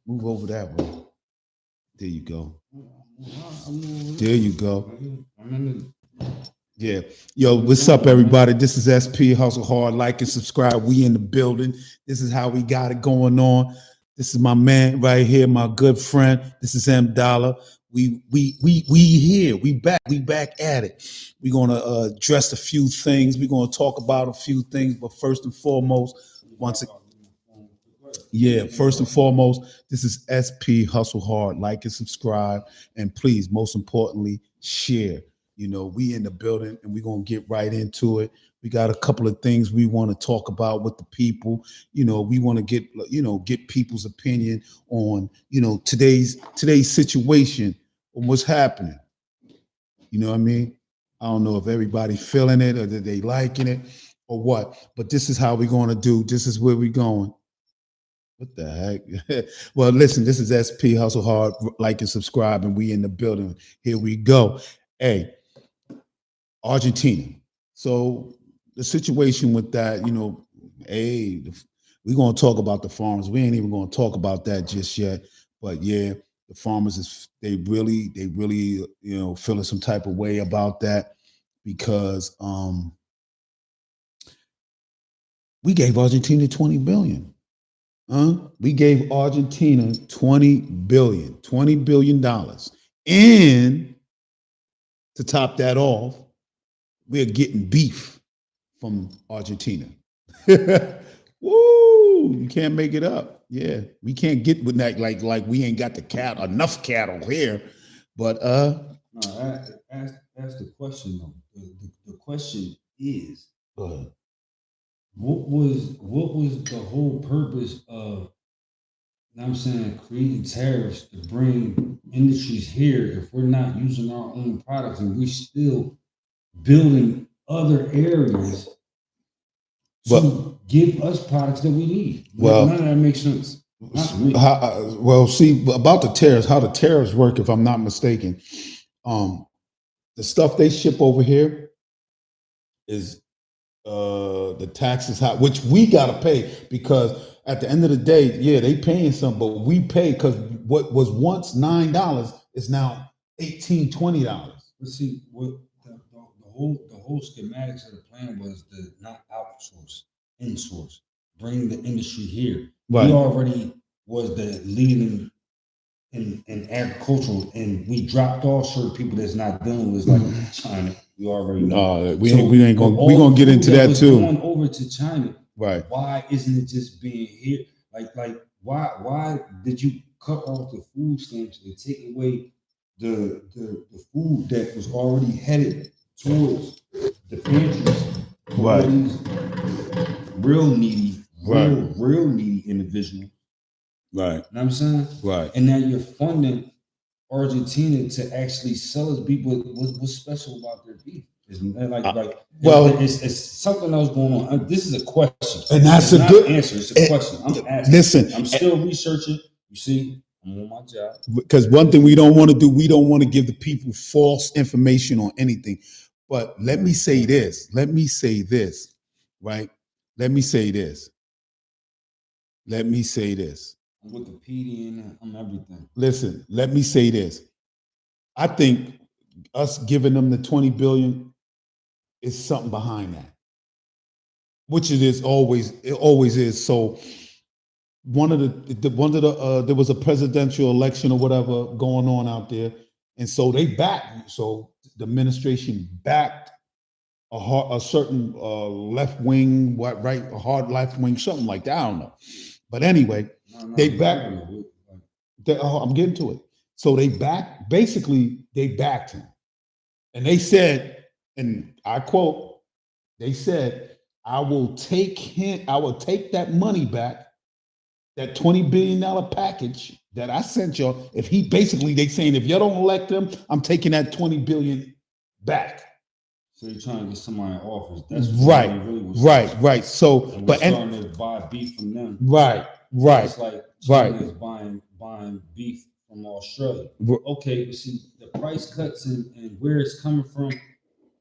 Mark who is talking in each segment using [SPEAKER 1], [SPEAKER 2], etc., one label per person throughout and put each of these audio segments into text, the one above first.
[SPEAKER 1] Move over that way. There you go. There you go. Yeah. Yo, what's up, everybody? This is SP Hustle Hard. Like and subscribe. We in the building. This is how we got it going on. This is my man right here, my good friend. This is M Dollar. We here. We back at it. We're gonna address a few things. We're gonna talk about a few things, but first and foremost, first and foremost, this is SP Hustle Hard. Like and subscribe, and please, most importantly, share. You know, we in the building, and we're gonna get right into it. We got a couple of things we want to talk about with the people. You know, we want to get people's opinion on today's situation and what's happening. You know what I mean? I don't know if everybody feeling it or that they liking it or what, but this is how we're going to do. This is where we're going. What the heck? Well, listen, this is SP Hustle Hard. Like and subscribe, and we in the building. Here we go. Hey, Argentina. So the situation with that, we're going to talk about the farmers. We ain't even going to talk about that just yet. But yeah, the farmers they really, feeling some type of way about that because we gave Argentina 20 billion. We gave Argentina $20 billion. And to top that off, we're getting beef from Argentina. Woo! You can't make it up. Yeah, we can't get with that like we ain't got enough cattle here. But
[SPEAKER 2] no, ask the question though. The question is, what was the whole purpose of, I'm saying, creating tariffs to bring industries here if we're not using our own products and we're still building other areas to give us products that we need? Well, none of that makes sense.
[SPEAKER 1] See, about the tariffs, how the tariffs work, if I'm not mistaken, the stuff they ship over here is the taxes high, which we gotta pay because at the end of the day, yeah, they paying some, but we pay because what was once $9 is now $18, $20.
[SPEAKER 2] But see, what the whole schematics of the plan was to not outsource, insource, bring the industry here. Right. We already was the leading in agricultural, and we dropped off certain people that's not dealing with like China. We already know.
[SPEAKER 1] We ain't gonna get into that too.
[SPEAKER 2] Going over to China, right? Why isn't it just being here? Like why did you cut off the food stamps and take away the food that was already headed towards the pantries for these real needy individuals?
[SPEAKER 1] Right.
[SPEAKER 2] You know what I'm saying?
[SPEAKER 1] Right.
[SPEAKER 2] And now you're funding Argentina to actually sell us beef. What's special about their beef? It's something else going on. This is a question,
[SPEAKER 1] and that's a good
[SPEAKER 2] answer. It's a question. I'm asking.
[SPEAKER 1] Listen,
[SPEAKER 2] I'm still researching. You see, I'm on my job.
[SPEAKER 1] Because one thing we don't want to do, we don't want to give the people false information on anything. But let me say this. Right? Let me say this.
[SPEAKER 2] I'm Wikipedia and I'm everything.
[SPEAKER 1] Listen, let me say this. I think us giving them the 20 billion is something behind that, which it always is. So there was a presidential election or whatever going on out there, and so the administration backed a certain left wing, a hard left wing, something like that. I don't know, but anyway, they backed. I'm getting to it. So they backed him, and they said, and I quote, they said, I will take that money back, that $20 billion package that I sent y'all. They saying, if you don't elect them, I'm taking that 20 billion back.
[SPEAKER 2] So you're trying to get somebody in office. That's
[SPEAKER 1] right. Right. So,
[SPEAKER 2] and we're starting to buy beef from them.
[SPEAKER 1] Right.
[SPEAKER 2] It's like China is buying beef from Australia. Okay, but see the price cuts and where it's coming from,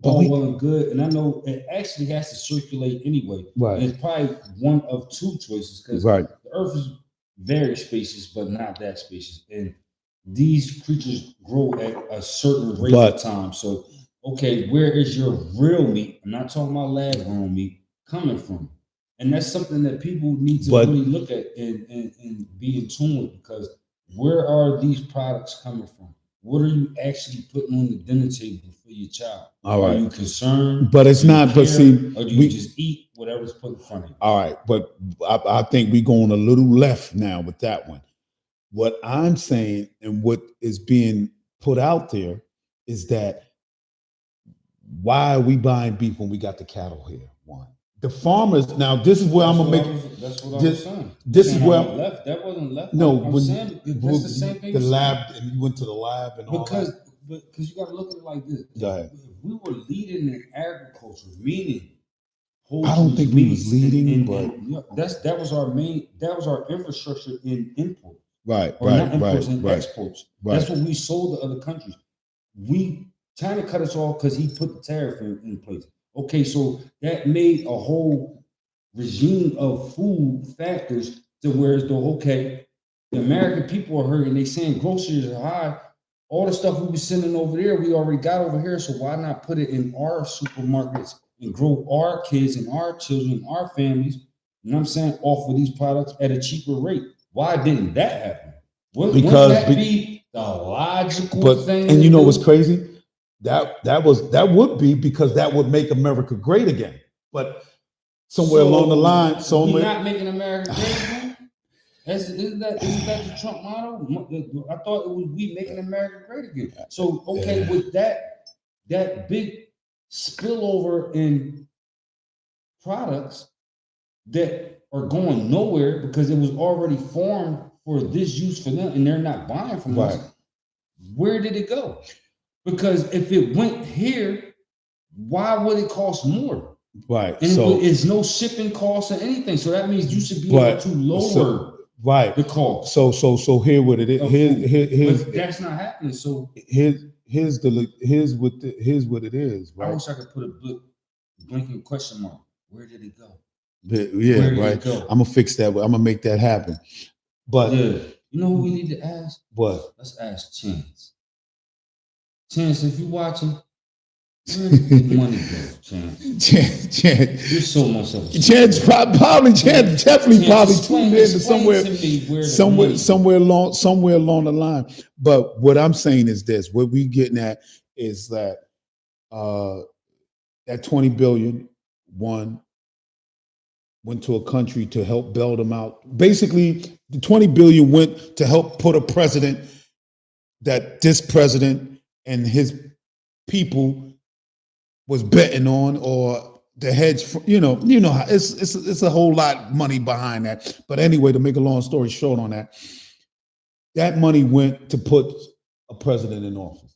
[SPEAKER 2] all well and good. And I know it actually has to circulate anyway.
[SPEAKER 1] Right.
[SPEAKER 2] And it's probably one of two choices because
[SPEAKER 1] the
[SPEAKER 2] earth is very spacious, but not that spacious. And these creatures grow at a certain rate of time. So, okay, where is your real meat? I'm not talking about lab grown meat coming from. And that's something that people need to really look at and be in tune with, because where are these products coming from? What are you actually putting on the dinner table for your child? Are you concerned?
[SPEAKER 1] But it's not. But see,
[SPEAKER 2] or do you just eat whatever's put in front of you?
[SPEAKER 1] All right, but I think we're going a little left now with that one. What I'm saying and what is being put out there is that why are we buying beef when we got the cattle here? One, the farmers. Now, this is where I'm gonna make.
[SPEAKER 2] That's what I was saying.
[SPEAKER 1] This is where
[SPEAKER 2] left. That wasn't left.
[SPEAKER 1] No,
[SPEAKER 2] I'm saying that's the same thing.
[SPEAKER 1] The lab, and you went to the lab and all that.
[SPEAKER 2] Because you got to look at it like this.
[SPEAKER 1] Go ahead.
[SPEAKER 2] If we were leading in agriculture, meaning
[SPEAKER 1] I don't think we was leading, but
[SPEAKER 2] that was our infrastructure in import.
[SPEAKER 1] Right,
[SPEAKER 2] Exports. Right. That's what we sold to other countries. China cut us off because he put the tariff in place. Okay, so that made a whole regime of food factors to where as though, okay, the American people are hurting. They saying groceries are high. All the stuff we were sending over there, we already got over here. So why not put it in our supermarkets and grow our kids and our children, our families, you know what I'm saying, off of these products at a cheaper rate? Why didn't that happen? Wouldn't that be the logical thing?
[SPEAKER 1] And you know what's crazy? That would be, because that would make America great again. But somewhere along the line,
[SPEAKER 2] we're not making America great again. Isn't that the Trump model? I thought it was we making America great again. So with that big spillover in products that are going nowhere because it was already formed for this use for them, and they're not buying from us. Where did it go? Because if it went here, why would it cost more?
[SPEAKER 1] Right.
[SPEAKER 2] And so it's no shipping costs or anything. So that means you should be able to lower the cost.
[SPEAKER 1] So here what it is. Here's
[SPEAKER 2] that's not happening. So
[SPEAKER 1] here's what it is. Right.
[SPEAKER 2] I wish I could put a blinking question mark. Where did it go?
[SPEAKER 1] Yeah, right. I'm gonna fix that. I'm gonna make that happen. But
[SPEAKER 2] you know who we need to ask?
[SPEAKER 1] What?
[SPEAKER 2] Let's ask Chance. Chance, if you're watching, where did the money go, Chance?
[SPEAKER 1] Chance.
[SPEAKER 2] There's so much of it.
[SPEAKER 1] Chance definitely tuned in to somewhere along the line. But what I'm saying is this: what we getting at is that that 20 billion went to a country to help bail them out. Basically, the 20 billion went to help put a president that this president and his people was betting on, or the hedge. You know how it's a whole lot of money behind that. But anyway, to make a long story short on that money went to put a president in office.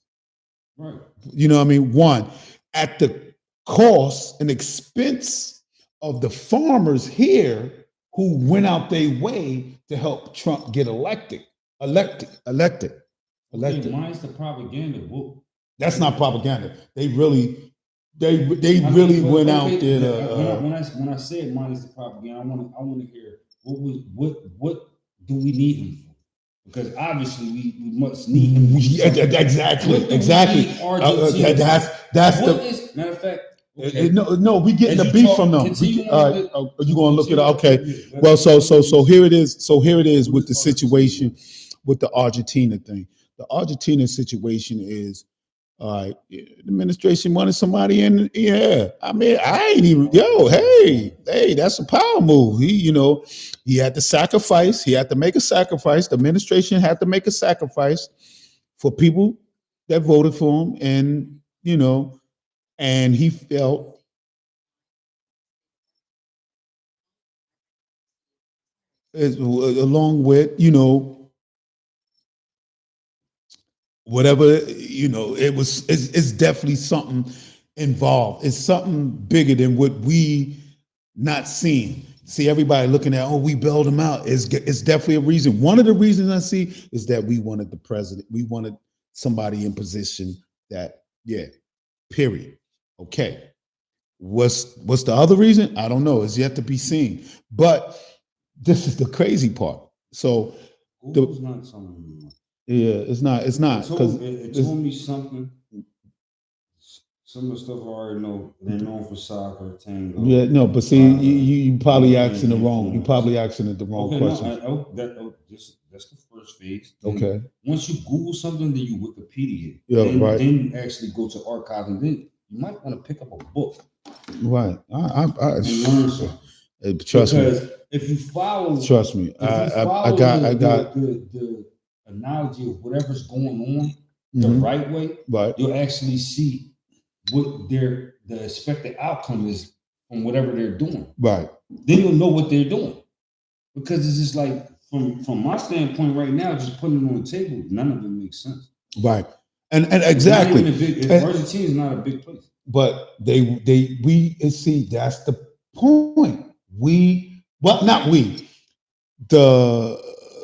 [SPEAKER 2] Right.
[SPEAKER 1] You know what I mean? One, at the cost and expense of the farmers here who went out their way to help Trump get elected.
[SPEAKER 2] Mine's the propaganda. Whoa.
[SPEAKER 1] That's not propaganda. They really went out there to.
[SPEAKER 2] When I said mine is the propaganda, I want to hear what do we need him for? Because obviously we must need him.
[SPEAKER 1] Exactly. That's
[SPEAKER 2] matter of fact.
[SPEAKER 1] Okay. No, we getting the beef from them. Are you going to look it up? Okay. Well, so here it is. So here it is with the situation with the Argentina thing. The Argentina situation is, the administration wanted somebody in. Yeah, I mean, I ain't even. Hey, that's a power move. He had to sacrifice. He had to make a sacrifice. The administration had to make a sacrifice for people that voted for him, and and he felt along with whatever it's definitely something involved. It's something bigger than what we not seeing. See, everybody looking at, we bailed him out. It's definitely a reason. One of the reasons I see is that we wanted the president. We wanted somebody in position that, period. Okay. What's the other reason? I don't know. It's yet to be seen. But this is the crazy part. So
[SPEAKER 2] Google's not telling me much.
[SPEAKER 1] yeah, it's not because
[SPEAKER 2] It told me something. Some of the stuff I already know. They're known for soccer, tango.
[SPEAKER 1] yeah, no, but see, you probably asking the wrong. You probably asking it the wrong
[SPEAKER 2] Okay,
[SPEAKER 1] question.
[SPEAKER 2] That's the first phase. Then
[SPEAKER 1] Okay.
[SPEAKER 2] once you Google something, then you Wikipedia it.
[SPEAKER 1] Yeah,
[SPEAKER 2] then,
[SPEAKER 1] right.
[SPEAKER 2] Then you actually go to archives, and then you might want to pick up a book.
[SPEAKER 1] Right.
[SPEAKER 2] And learn something.
[SPEAKER 1] Trust
[SPEAKER 2] because
[SPEAKER 1] me.
[SPEAKER 2] If you follow,
[SPEAKER 1] Trust me. I got
[SPEAKER 2] the analogy of whatever's going on the right way.
[SPEAKER 1] Right.
[SPEAKER 2] You'll actually see what the expected outcome is from whatever they're doing.
[SPEAKER 1] Right.
[SPEAKER 2] Then you'll know what they're doing. Because it's just like from my standpoint right now, just putting it on the table, none of it makes sense.
[SPEAKER 1] Right. And exactly.
[SPEAKER 2] Argentina is not a big place.
[SPEAKER 1] But we see that's the point. Not we. The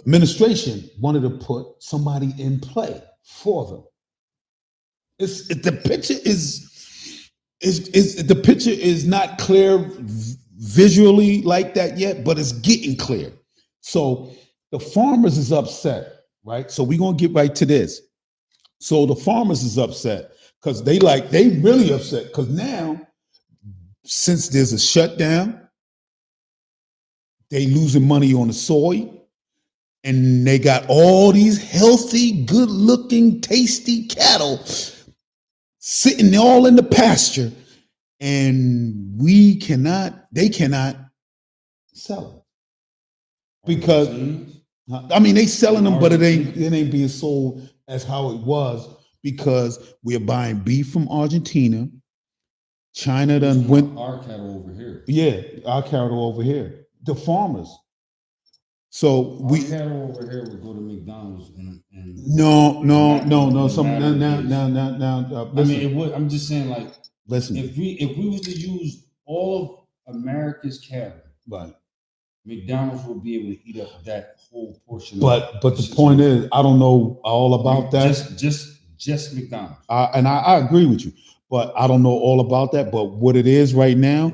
[SPEAKER 1] administration wanted to put somebody in play for them. The picture is not clear visually like that yet, but it's getting clear. So the farmers is upset, right? So we're gonna get right to this. So the farmers is upset because they really upset because now, since there's a shutdown, they losing money on the soy, and they got all these healthy, good-looking, tasty cattle sitting all in the pasture, and they cannot sell them because they selling them, but it ain't being sold as how it was because we're buying beef from Argentina. China done went
[SPEAKER 2] our cattle over here.
[SPEAKER 1] Yeah, our cattle over here. The farmers. So
[SPEAKER 2] our cattle over here would go to McDonald's and
[SPEAKER 1] no.
[SPEAKER 2] Listen, it would. I'm just saying, like,
[SPEAKER 1] listen.
[SPEAKER 2] If we was to use all of America's cattle,
[SPEAKER 1] right,
[SPEAKER 2] McDonald's will be able to eat up that whole portion.
[SPEAKER 1] But the point is, I don't know all about that.
[SPEAKER 2] Just McDonald's.
[SPEAKER 1] I agree with you, but I don't know all about that. But what it is right now,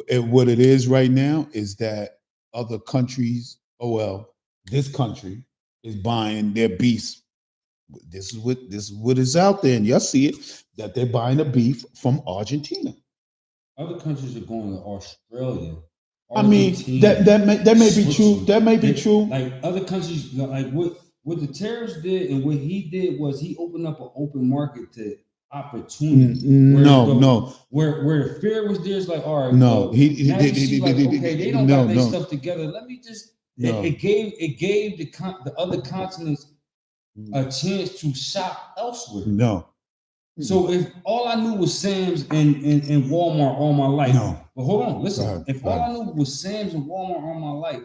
[SPEAKER 1] what it is right now is that other countries, this country is buying their beef. This is what is out there, and y'all see it that they're buying the beef from Argentina.
[SPEAKER 2] Other countries are going to Australia.
[SPEAKER 1] Argentina, that may be true. That may be true.
[SPEAKER 2] Like other countries, like what the tariffs did and what he did was he opened up an open market to opportunity. Where the fear was there, it's like, all right,
[SPEAKER 1] no,
[SPEAKER 2] they don't got their stuff together. Let me just. It gave the other continents a chance to shop elsewhere.
[SPEAKER 1] No.
[SPEAKER 2] So if all I knew was Sam's and Walmart all my life, but hold on, listen. If all I knew was Sam's and Walmart all my life,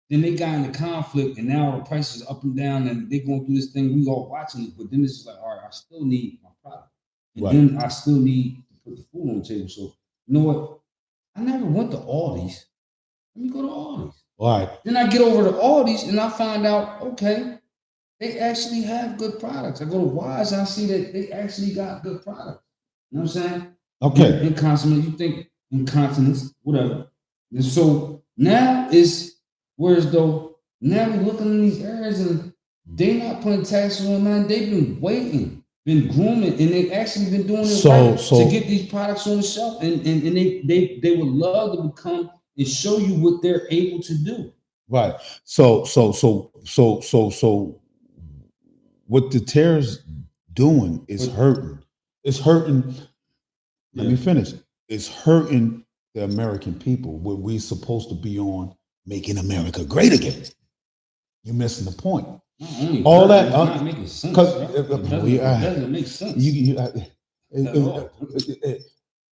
[SPEAKER 2] then they got into conflict and now the prices up and down and they're going through this thing. We all watching it, but then it's just like, all right, I still need my product, and then I still need to put the food on the table. So you know what? I never went to Aldi's. Let me go to Aldi's.
[SPEAKER 1] All right.
[SPEAKER 2] Then I get over to Aldi's and I find out, okay, they actually have good products. I go to Wise and I see that they actually got good products. You know what I'm saying?
[SPEAKER 1] Okay.
[SPEAKER 2] Incontinence, you think incontinence, whatever. And so now it's whereas though now we're looking in these areas and they not putting taxes on that. They've been waiting, been grooming, and they actually been doing it to get these products on the shelf. And they would love to come and show you what they're able to do.
[SPEAKER 1] Right. So what the tariffs doing is hurting. It's hurting. Let me finish. It's hurting the American people where we're supposed to be on making America great again. You're missing the point.
[SPEAKER 2] All that it's not making sense. It doesn't make sense.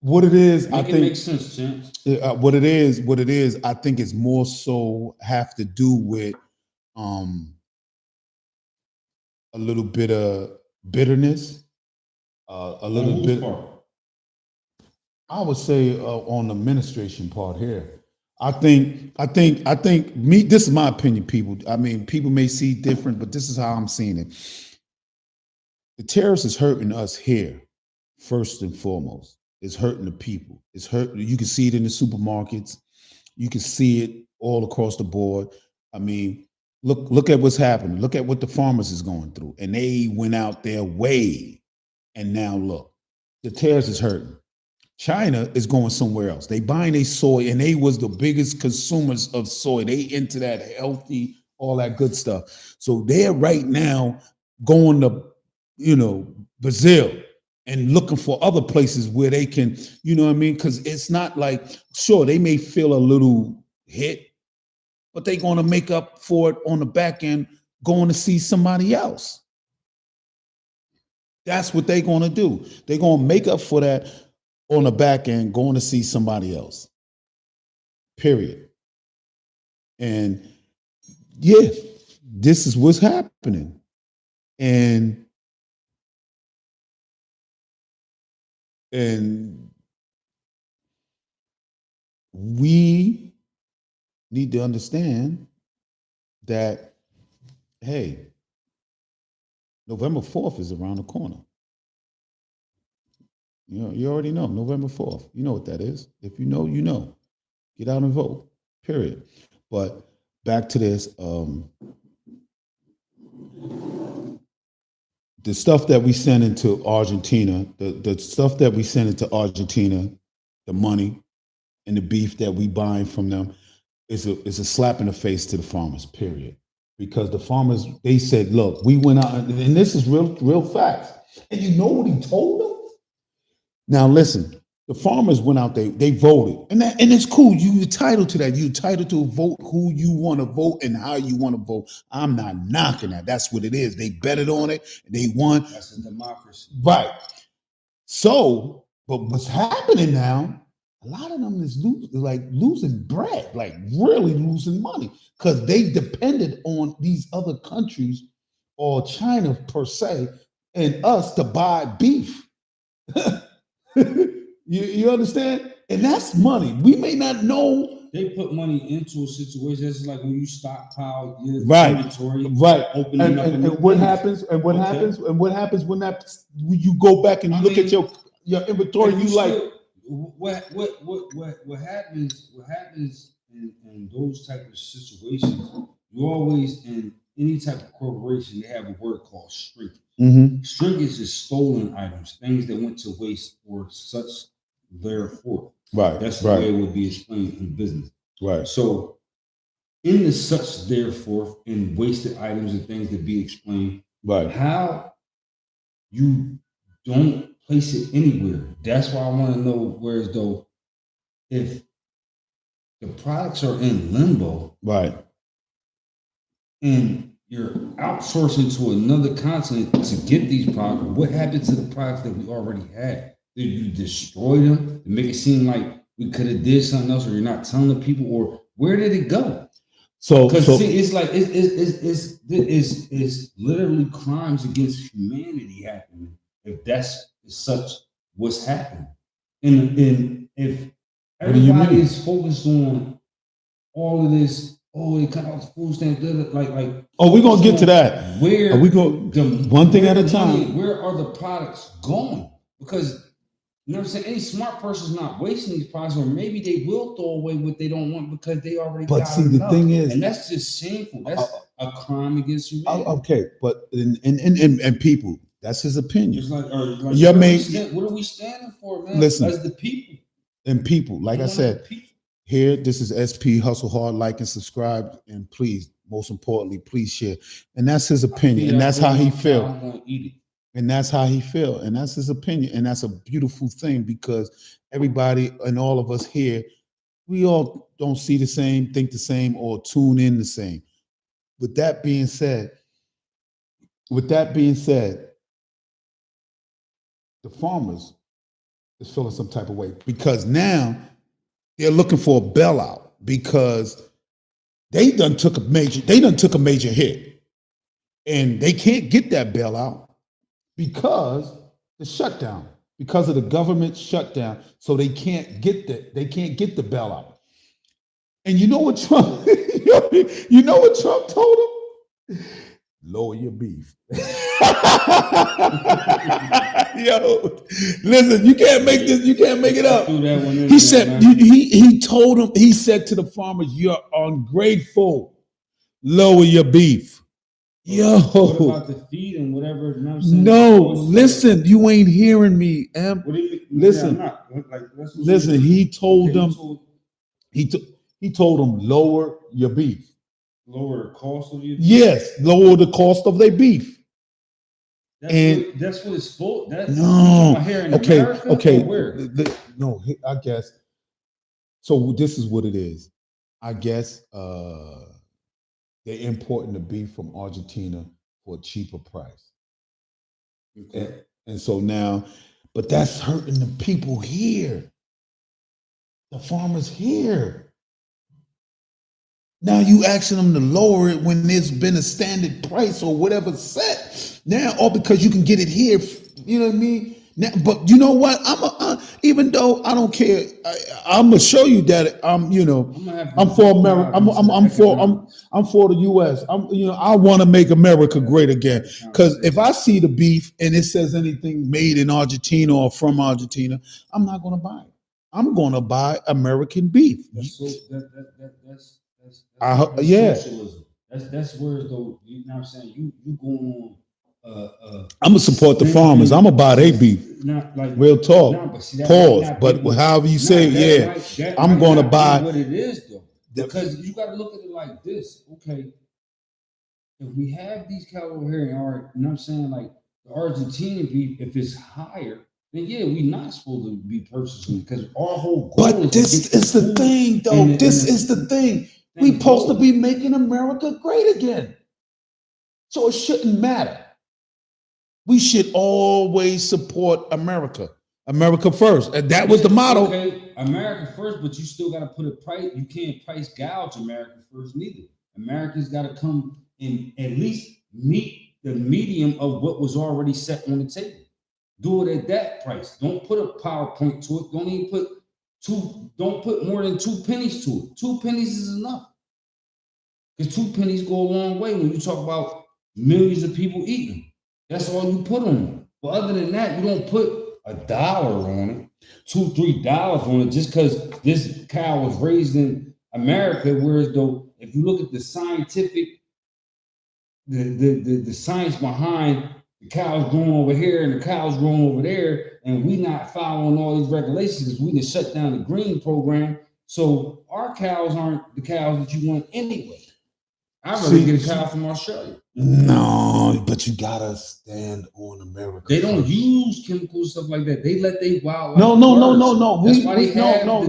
[SPEAKER 1] What it is,
[SPEAKER 2] I think it makes sense, Chance.
[SPEAKER 1] What it is, I think it's more so have to do with a little bit of bitterness, a little bit.
[SPEAKER 2] Part?
[SPEAKER 1] I would say on the administration part here. I think me. This is my opinion, people. I mean, people may see different, but this is how I'm seeing it. The tariffs is hurting us here, first and foremost. It's hurting the people. It's hurting. You can see it in the supermarkets. You can see it all across the board. I mean, look at what's happening. Look at what the farmers is going through, and they went out their way, and now look, the tares is hurting. China is going somewhere else. They buying a soy, and they was the biggest consumers of soy. They into that healthy, all that good stuff. So they're right now going to, Brazil and looking for other places where they can, you know what I mean? Because it's not like, sure, they may feel a little hit, but they're going to make up for it on the back end, going to see somebody else. That's what they're going to do. They're going to make up for that on the back end, going to see somebody else. Period. And yeah, this is what's happening. And we need to understand that, hey, November 4th is around the corner. You already know November 4th. You know what that is. If you know, you know. Get out and vote. Period. But back to this. The stuff that we send into Argentina, the stuff that we send into Argentina, the money and the beef that we buying from them is a slap in the face to the farmers, period. Because the farmers, they said, look, we went out, and this is real facts. And you know what he told them? Now listen, the farmers went out there, they voted. And it's cool. You entitled to that. You entitled to vote who you want to vote and how you want to vote. I'm not knocking that. That's what it is. They betted on it and they won.
[SPEAKER 2] That's a democracy.
[SPEAKER 1] Right. So, but what's happening now, a lot of them is losing bread, like really losing money, because they depended on these other countries or China per se and us to buy beef. You understand? And that's money. We may not know.
[SPEAKER 2] They put money into a situation. That's like when you stockpile your
[SPEAKER 1] inventory, right? And what happens? And what happens? And what happens when you go back and you look at your inventory? You like
[SPEAKER 2] what happens? What happens in those type of situations? You always in any type of corporation, they have a word called shrinkage.
[SPEAKER 1] Mm-hmm.
[SPEAKER 2] Shrinkage is stolen items, things that went to waste or such. Therefore,
[SPEAKER 1] right.
[SPEAKER 2] That's the way it would be explained in business.
[SPEAKER 1] Right.
[SPEAKER 2] So, in the such therefore, in wasted items and things that be explained,
[SPEAKER 1] right.
[SPEAKER 2] How you don't place it anywhere. That's why I want to know whereas though if the products are in limbo,
[SPEAKER 1] right,
[SPEAKER 2] and you're outsourcing to another continent to get these products, what happened to the products that we already had? Did you destroy them to make it seem like we could have did something else, or you're not telling the people, or where did it go? Because see, it's like it's literally crimes against humanity happening if that's such what's happening, and if everybody is focused on all of this. Oh, it cut off food stamps. Like.
[SPEAKER 1] Oh, we're gonna get to that.
[SPEAKER 2] Where
[SPEAKER 1] are we going? One thing at a time.
[SPEAKER 2] Where are the products going? Because you know what I'm saying? Any smart person's not wasting these products, or maybe they will throw away what they don't want because they already.
[SPEAKER 1] But see, the thing is,
[SPEAKER 2] and that's just shameful. That's a crime against humanity.
[SPEAKER 1] Okay, but and people, that's his opinion.
[SPEAKER 2] It's like what are we standing for, man?
[SPEAKER 1] Listen,
[SPEAKER 2] as the people.
[SPEAKER 1] And people, like I said. Here, this is SP Hustle Hard. Like and subscribe, and please, most importantly, please share. And that's his opinion, and that's how he feel.
[SPEAKER 2] I'm gonna eat it.
[SPEAKER 1] And that's how he feel, and that's his opinion, and that's a beautiful thing because everybody and all of us here, we all don't see the same, think the same, or tune in the same. With that being said, the farmers is feeling some type of way because now. They're looking for a bailout because they done took a major hit, and they can't get that bailout because the shutdown, because of the government shutdown. So they can't get the bailout. And you know what Trump? You know what Trump told them? Lower your beef. Yo, listen, you can't make this. You can't make it up. He said he told him. He said to the farmers, "You're ungrateful. lower your beef. Yo.
[SPEAKER 2] What about the feed and whatever? You know what I'm saying?
[SPEAKER 1] No, listen, you ain't hearing me, Em.
[SPEAKER 2] What do you mean?
[SPEAKER 1] Listen,
[SPEAKER 2] Yeah, I'm not. Like,
[SPEAKER 1] listen. He told
[SPEAKER 2] okay,
[SPEAKER 1] them. He told them lower your beef.
[SPEAKER 2] Lower the cost of your beef?
[SPEAKER 1] Yes, lower the cost of their beef.
[SPEAKER 2] That's what it's for. That
[SPEAKER 1] no,
[SPEAKER 2] here in
[SPEAKER 1] okay,
[SPEAKER 2] America,
[SPEAKER 1] okay.
[SPEAKER 2] or where?
[SPEAKER 1] No, I guess. So this is what it is. I guess they're importing the beef from Argentina for a cheaper price.
[SPEAKER 2] Okay.
[SPEAKER 1] And so now, but that's hurting the people here, the farmers here. Now you asking them to lower it when there's been a standard price or whatever set. Now, all because you can get it here, you know what I mean? Now, but you know what? Even though I don't care, I'm gonna show you that I'm for America. I'm for the U.S. I want to make America great again. Because if I see the beef and it says anything made in Argentina or from Argentina, I'm not gonna buy it. I'm gonna buy American beef.
[SPEAKER 2] That's
[SPEAKER 1] Yeah.
[SPEAKER 2] Socialism. That's where though. You know what I'm saying? You going on.
[SPEAKER 1] I'm gonna support the farmers. I'm gonna buy their beef.
[SPEAKER 2] Not like
[SPEAKER 1] real talk. Pause. But however you say, I'm gonna buy
[SPEAKER 2] what it is though. Because you got to look at it like this. Okay, if we have these cows over here, you know what I'm saying? Like the Argentinian beef, if it's higher, then yeah, we not supposed to be purchasing because our whole goal
[SPEAKER 1] But this is the thing, though. This is the thing. We supposed to be making America great again. So it shouldn't matter. We should always support America. America first. And that was the motto.
[SPEAKER 2] Okay, America first, but you still got to put a price. You can't price gouge America first neither. America's got to come and at least meet the medium of what was already set on the table. Do it at that price. Don't put a PowerPoint to it. Don't even put don't put more than 2 pennies to it. 2 pennies is enough. Because 2 pennies go a long way when you talk about millions of people eating. That's all you put on it. But other than that, you don't put $1 on it, $2, $3 on it just because this cow was raised in America. Whereas though, if you look at the scientific, the science behind the cows growing over here and the cows growing over there, and we not following all these regulations because we didn't shut down the green program. So our cows aren't the cows that you want anyway. I'd rather get a cow from Australia.
[SPEAKER 1] No, but you gotta stand on America.
[SPEAKER 2] They don't use chemical stuff like that. They let they wildlife.
[SPEAKER 1] No.
[SPEAKER 2] That's why they have
[SPEAKER 1] no.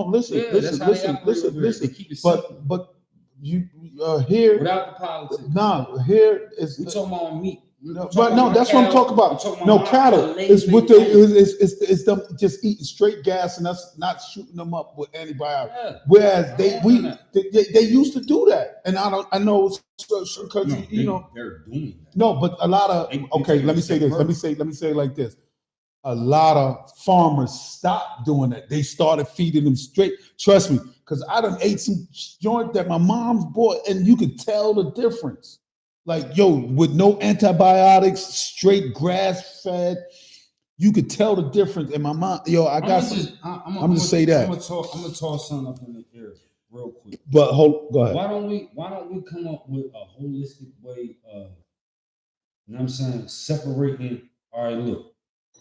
[SPEAKER 1] Listen.
[SPEAKER 2] They keep it simple.
[SPEAKER 1] But you here
[SPEAKER 2] without the politics.
[SPEAKER 1] No, here is
[SPEAKER 2] we talking about meat.
[SPEAKER 1] That's what I'm talking about. No, cattle is what it's them just eating straight gas and us not shooting them up with antibiotics. Yeah. Whereas they used to do that, and I know because
[SPEAKER 2] they're doing that.
[SPEAKER 1] No, but a lot of let me say this. Let me say it like this. A lot of farmers stopped doing that. They started feeding them straight. Trust me, because I done ate some joint that my mom's bought, and you could tell the difference. Like, with no antibiotics, straight grass fed, you could tell the difference. And my mom, I'm gonna say that.
[SPEAKER 2] I'm gonna toss something up in the air real quick.
[SPEAKER 1] But go ahead.
[SPEAKER 2] Why don't we come up with a holistic way of, you know what I'm saying, separating? All right, look,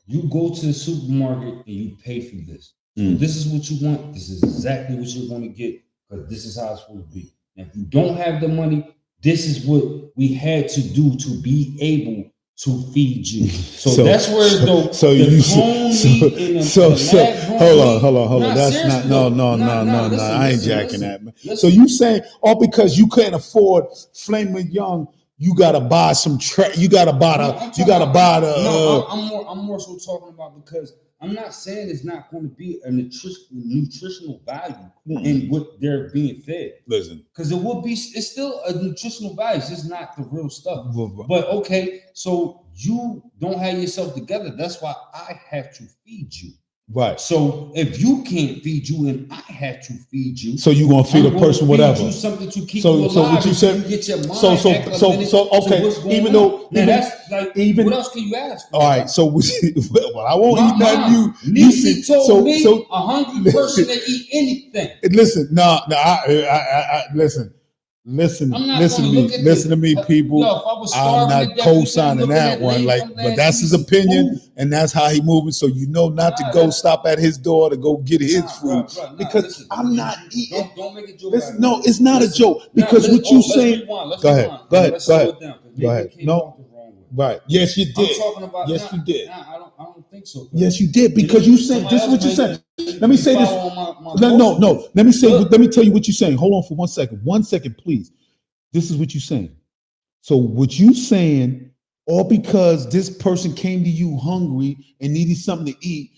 [SPEAKER 2] you go to the supermarket and you pay for this. So this is what you want. This is exactly what you're going to get because this is how it's supposed to be. And if you don't have the money, this is what we had to do to be able to feed you. So that's where the
[SPEAKER 1] hold on. That's not no. I ain't jacking that, man. So you saying all because you can't afford Flaming Young, you gotta buy some you gotta buy the
[SPEAKER 2] I'm more so talking about because I'm not saying it's not going to be a nutritional value in what they're being fed.
[SPEAKER 1] Listen,
[SPEAKER 2] because it's still a nutritional value. It's just not the real stuff. But okay, so you don't have yourself together. That's why I have to feed you.
[SPEAKER 1] Right.
[SPEAKER 2] So if you can't feed you and I had to feed you,
[SPEAKER 1] so you're gonna feed a person whatever.
[SPEAKER 2] You something to keep
[SPEAKER 1] so
[SPEAKER 2] you alive.
[SPEAKER 1] so what you said.
[SPEAKER 2] You get your mind
[SPEAKER 1] So okay.
[SPEAKER 2] to what's going
[SPEAKER 1] even
[SPEAKER 2] on.
[SPEAKER 1] though
[SPEAKER 2] Now
[SPEAKER 1] even
[SPEAKER 2] that's like
[SPEAKER 1] even
[SPEAKER 2] what else can you ask for?
[SPEAKER 1] all right. So well, I won't
[SPEAKER 2] My
[SPEAKER 1] eat nothing.
[SPEAKER 2] mom, Nisi told me a hungry person to eat anything.
[SPEAKER 1] Listen, I listen. Listen to me, people.
[SPEAKER 2] Yo,
[SPEAKER 1] I'm not co-signing that one. Like, but that's his opinion, and that's how he moving. So you know not to go stop at his door to go get his food because I'm not eating.
[SPEAKER 2] Don't make a joke.
[SPEAKER 1] Listen, no, it's not a joke because what you saying. Go ahead.
[SPEAKER 2] Let's slow it down.
[SPEAKER 1] Go ahead. No. Right. Yes, you did.
[SPEAKER 2] I'm talking about.
[SPEAKER 1] Yes, you did.
[SPEAKER 2] I don't think so.
[SPEAKER 1] Yes, you did because you said this is what you said. Let me say this. No. Let me tell you what you're saying. Hold on for 1 second. 1 second, please. This is what you're saying. So what you saying, all because this person came to you hungry and needed something to eat,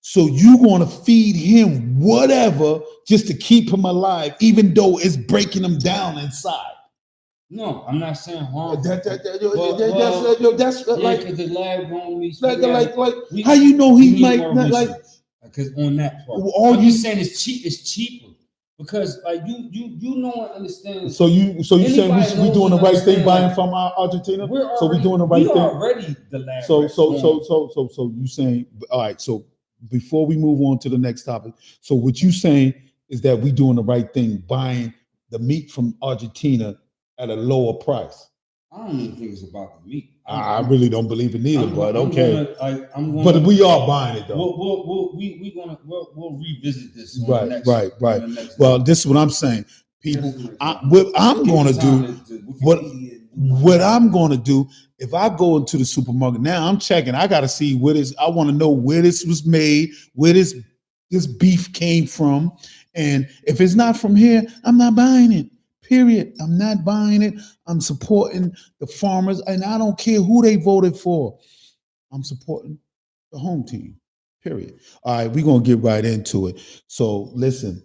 [SPEAKER 1] so you going to feed him whatever just to keep him alive, even though it's breaking him down inside.
[SPEAKER 2] No, I'm not saying harm.
[SPEAKER 1] That's
[SPEAKER 2] like the lab grown meat.
[SPEAKER 1] Like how you know he might not like
[SPEAKER 2] because on that part.
[SPEAKER 1] All
[SPEAKER 2] I'm just saying it's cheap. It's cheaper because like you know and understand.
[SPEAKER 1] So you saying we doing the right thing buying from Argentina? So we doing the right thing.
[SPEAKER 2] Already the lab.
[SPEAKER 1] So you saying all right? So before we move on to the next topic, so what you saying is that we doing the right thing buying the meat from Argentina at a lower price.
[SPEAKER 2] I don't even think it's about the meat.
[SPEAKER 1] I really don't believe it either, but okay.
[SPEAKER 2] But
[SPEAKER 1] we are buying it though.
[SPEAKER 2] We'll revisit this.
[SPEAKER 1] Right. Well, this is what I'm saying, people. What I'm going to do if I go into the supermarket now, I'm checking. I got to see I want to know where this was made, where this beef came from, and if it's not from here, I'm not buying it. Period. I'm not buying it. I'm supporting the farmers, and I don't care who they voted for. I'm supporting the home team. Period. All right, we're gonna get right into it. So listen,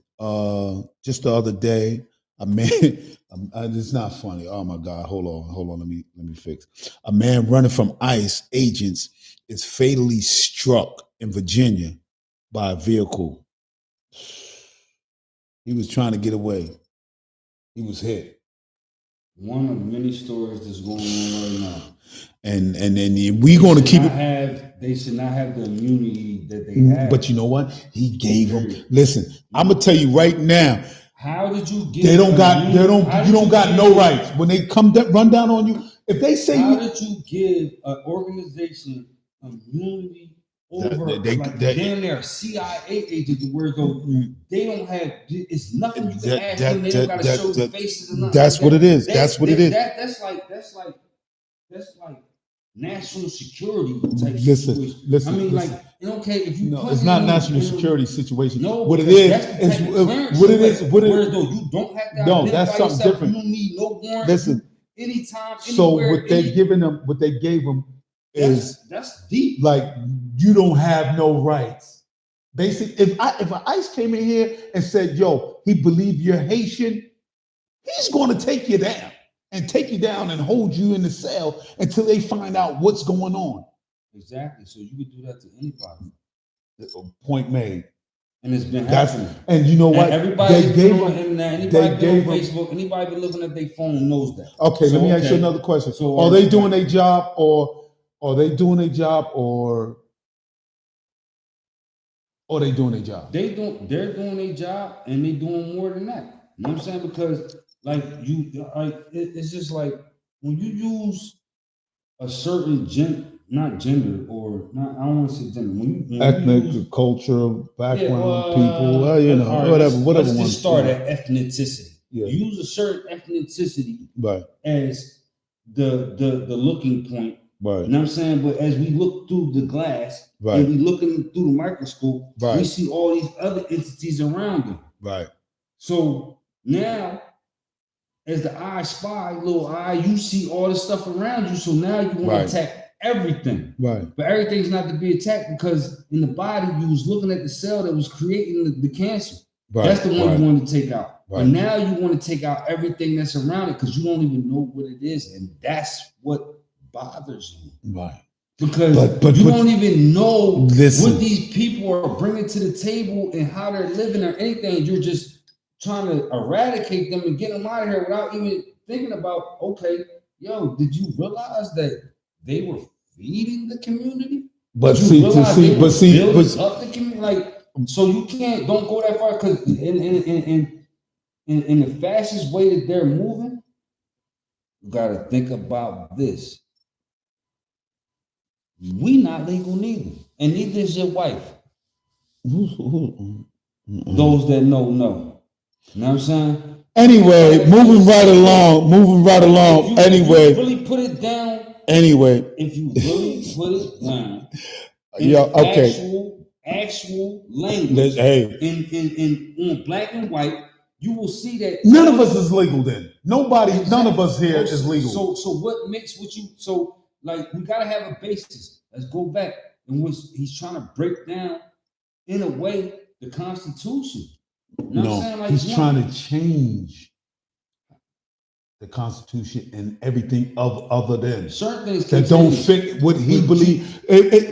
[SPEAKER 1] just the other day, a man. It's not funny. Oh my God! Hold on. Let me fix. A man running from ICE agents is fatally struck in Virginia by a vehicle. He was trying to get away. He was hit.
[SPEAKER 2] One of many stories that's going on right now.
[SPEAKER 1] And then we're going to keep
[SPEAKER 2] it. They should not have the immunity that they have.
[SPEAKER 1] But you know what? He gave them. Listen, I'm gonna tell you right now.
[SPEAKER 2] How did you get?
[SPEAKER 1] You don't got no rights when they run down on you. If they say,
[SPEAKER 2] how did you give an organization immunity? Over damn near CIA agent where though they don't have it's nothing you can ask them. They don't gotta show the faces and nothing.
[SPEAKER 1] That's what it is. That's what it is.
[SPEAKER 2] That's like national security type
[SPEAKER 1] situation. Listen.
[SPEAKER 2] I mean, like okay, if you
[SPEAKER 1] it's not national security situation.
[SPEAKER 2] No,
[SPEAKER 1] what it is
[SPEAKER 2] where though you don't have to.
[SPEAKER 1] No, that's something different.
[SPEAKER 2] You need no warrant.
[SPEAKER 1] Listen,
[SPEAKER 2] anytime.
[SPEAKER 1] So what they gave them is
[SPEAKER 2] that's deep.
[SPEAKER 1] Like you don't have no rights. Basically, if ICE came in here and said, "Yo, he believe you're Haitian," he's going to take you down and hold you in the cell until they find out what's going on.
[SPEAKER 2] Exactly. So you could do that to anybody.
[SPEAKER 1] Point made.
[SPEAKER 2] And it's been happening.
[SPEAKER 1] And you know what?
[SPEAKER 2] Everybody gave on the internet. Anybody been on Facebook. Anybody been looking at their phone knows that.
[SPEAKER 1] Okay, let me ask you another question. So are they doing their job, or are they doing their job, or they doing their job?
[SPEAKER 2] They're doing their job, and they doing more than that. You know what I'm saying? Because it's just like when you use a certain not gender or not. I don't want to say gender. When
[SPEAKER 1] ethnic, cultural background, people, whatever.
[SPEAKER 2] Let's just start at ethnicity. Yeah. Use a certain ethnicity as the looking point.
[SPEAKER 1] Right.
[SPEAKER 2] You know what I'm saying? But as we look through the glass and we looking through the microscope, we see all these other entities around them.
[SPEAKER 1] Right.
[SPEAKER 2] So now, as the eye spy, little eye, you see all the stuff around you. So now you want to attack everything.
[SPEAKER 1] Right.
[SPEAKER 2] But everything's not to be attacked because in the body, you was looking at the cell that was creating the cancer. Right. That's the one you want to take out. Right. But now you want to take out everything that's around it because you don't even know what it is. And that's what bothers you.
[SPEAKER 1] Right.
[SPEAKER 2] Because you don't even know what these people are bringing to the table and how they're living or anything. You're just trying to eradicate them and get them out of here without even thinking about, okay, yo, did you realize that they were feeding the community?
[SPEAKER 1] But up
[SPEAKER 2] the community, like, so you don't go that far, because in the fastest way that they're moving, you gotta think about this. We not legal neither, and neither is your wife. Those that know. You know what I'm saying?
[SPEAKER 1] Anyway, moving right along. Anyway,
[SPEAKER 2] if you really put it down. If you really put it down. Actual language. In black and white, you will see that
[SPEAKER 1] none of us is legal. Then none of us here is legal.
[SPEAKER 2] So what makes what you like? We gotta have a basis. Let's go back in which he's trying to break down, in a way, the Constitution.
[SPEAKER 1] You know what I'm saying? Like, he's trying to change the Constitution and everything other than
[SPEAKER 2] certain things
[SPEAKER 1] that don't fit what he believes.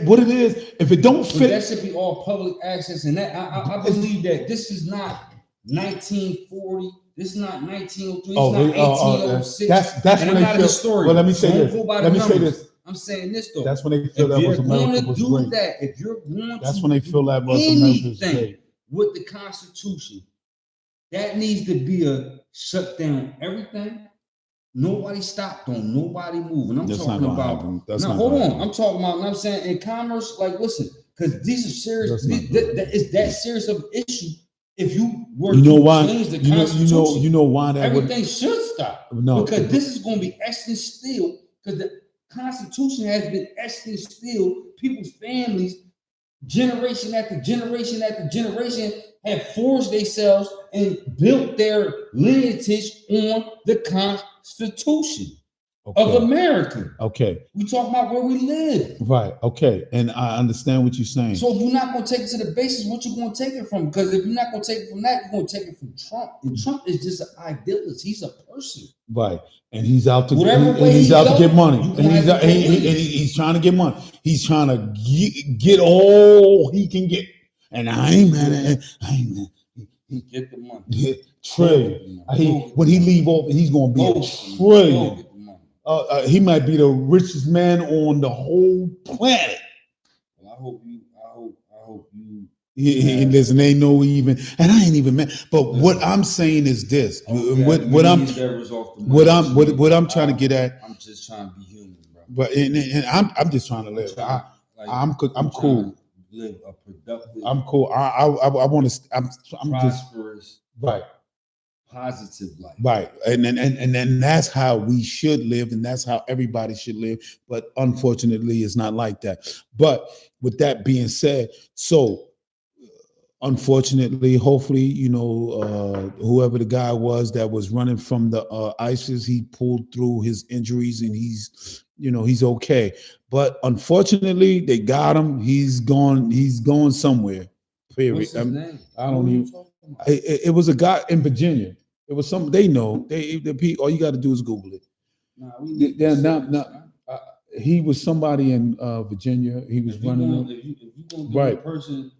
[SPEAKER 1] What it is, if it don't fit,
[SPEAKER 2] that should be all public access. And that I believe that this is not 1940. This is not 1903. It's not 1806.
[SPEAKER 1] That's when they feel. Well, let me say this.
[SPEAKER 2] I'm saying this though.
[SPEAKER 1] That's when they feel that was America was great.
[SPEAKER 2] If you're going
[SPEAKER 1] that's when they feel that was America was great.
[SPEAKER 2] With the Constitution, that needs to be a shut down everything. Nobody stopped on nobody moving. I'm talking about. Hold on. I'm talking about. I'm saying in commerce, like, listen, because these are serious. It's that serious of an issue. If you were to change the Constitution,
[SPEAKER 1] you know why that
[SPEAKER 2] everything should stop. No, because this is going to be etched in steel. Because the Constitution has been etched in steel. People's families, generation after generation after generation, have forged themselves and built their lineage on the Constitution of America.
[SPEAKER 1] Okay.
[SPEAKER 2] We talk about where we live.
[SPEAKER 1] Right. Okay. And I understand what you're saying.
[SPEAKER 2] So if you're not going to take it to the basis, what you going to take it from? Because if you're not going to take it from that, you're going to take it from Trump. And Trump is just an idealist. He's a person.
[SPEAKER 1] Right. And he's out to get money. And he's trying to get money. He's trying to get all he can get. And I ain't mad at him.
[SPEAKER 2] He get the money.
[SPEAKER 1] Trillion. When he leave off, he's going to be a trillion. He might be the richest man on the whole planet.
[SPEAKER 2] Well, I hope you.
[SPEAKER 1] Listen, ain't no even, and I ain't even mad. But what I'm saying is this: what I'm trying to get at.
[SPEAKER 2] I'm just trying to be human, bro.
[SPEAKER 1] But and I'm just trying to live. I'm cool.
[SPEAKER 2] Live a productive.
[SPEAKER 1] I'm cool. I want to. I'm
[SPEAKER 2] prosperous.
[SPEAKER 1] Just right.
[SPEAKER 2] Positive life.
[SPEAKER 1] Right. And then that's how we should live, and that's how everybody should live. But unfortunately, it's not like that. But with that being said, so unfortunately, hopefully, whoever the guy was that was running from the ISIS, he pulled through his injuries and he's okay. But unfortunately, they got him. He's going somewhere. Period.
[SPEAKER 2] What's his name?
[SPEAKER 1] I don't even. It was a guy in Virginia. It was some they know. All you got to do is Google it. He was somebody in Virginia. He was running.
[SPEAKER 2] If you gonna give a person,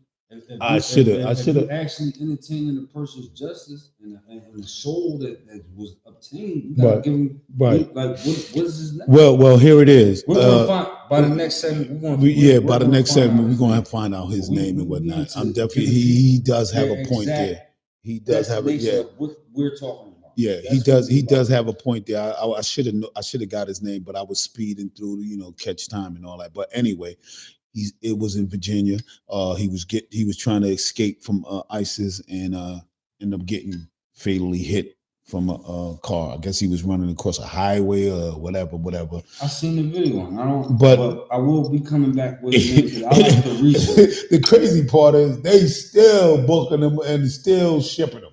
[SPEAKER 1] I should have
[SPEAKER 2] actually entertaining the person's justice and the soul that was obtained. You gotta give him like what is his name?
[SPEAKER 1] Well, here it is.
[SPEAKER 2] We're gonna find by the next segment.
[SPEAKER 1] By the next segment, we're gonna have to find out his name and whatnot. I'm definitely he does have a point there. He does have it. Yeah,
[SPEAKER 2] what we're talking about.
[SPEAKER 1] Yeah, he does. He does have a point there. I should have got his name, but I was speeding through, catch time and all that. But anyway, it was in Virginia. He was trying to escape from ISIS and ended up getting fatally hit from a car. I guess he was running across a highway or whatever.
[SPEAKER 2] I seen the video. But I will be coming back with it because I like the research.
[SPEAKER 1] The crazy part is they still booking him and still shipping him.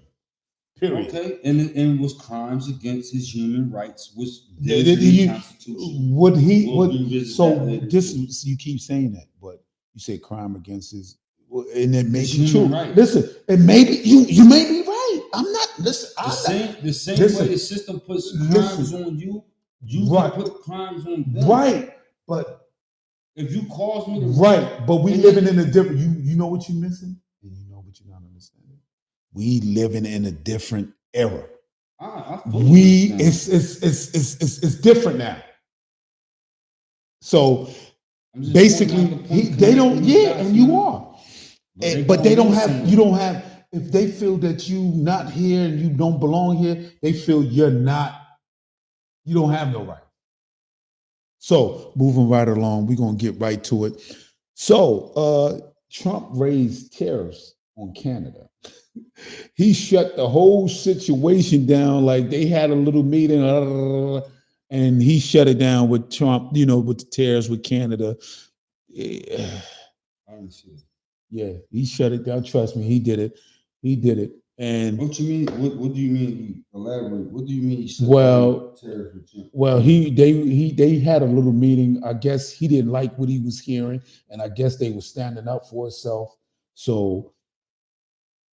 [SPEAKER 1] Period.
[SPEAKER 2] Okay, and it was crimes against his human rights.
[SPEAKER 1] You keep saying that, but you say crime against his, and it may be true. Right. Listen, and maybe you may be right. I'm not. Listen,
[SPEAKER 2] the same way the system puts crimes on you, you can put crimes on them.
[SPEAKER 1] Right, but
[SPEAKER 2] If you cause me to
[SPEAKER 1] right, but we living in a different. You know what you're missing, and you know what you're not understanding. We living in a different era. We it's different now. So basically, they don't. Yeah, and you are. But they don't have. You don't have. If they feel that you not here and you don't belong here, they feel you're not. You don't have no right. So moving right along, we're gonna get right to it. So Trump raised tariffs on Canada. He shut the whole situation down. Like they had a little meeting, and he shut it down with Trump. You know, with the tariffs with Canada. Yeah, he shut it down. Trust me, he did it. He did it. And
[SPEAKER 2] what you mean? What do you mean? Elaborate. What do you mean?
[SPEAKER 1] Well, they had a little meeting. I guess he didn't like what he was hearing, and I guess they were standing up for himself. So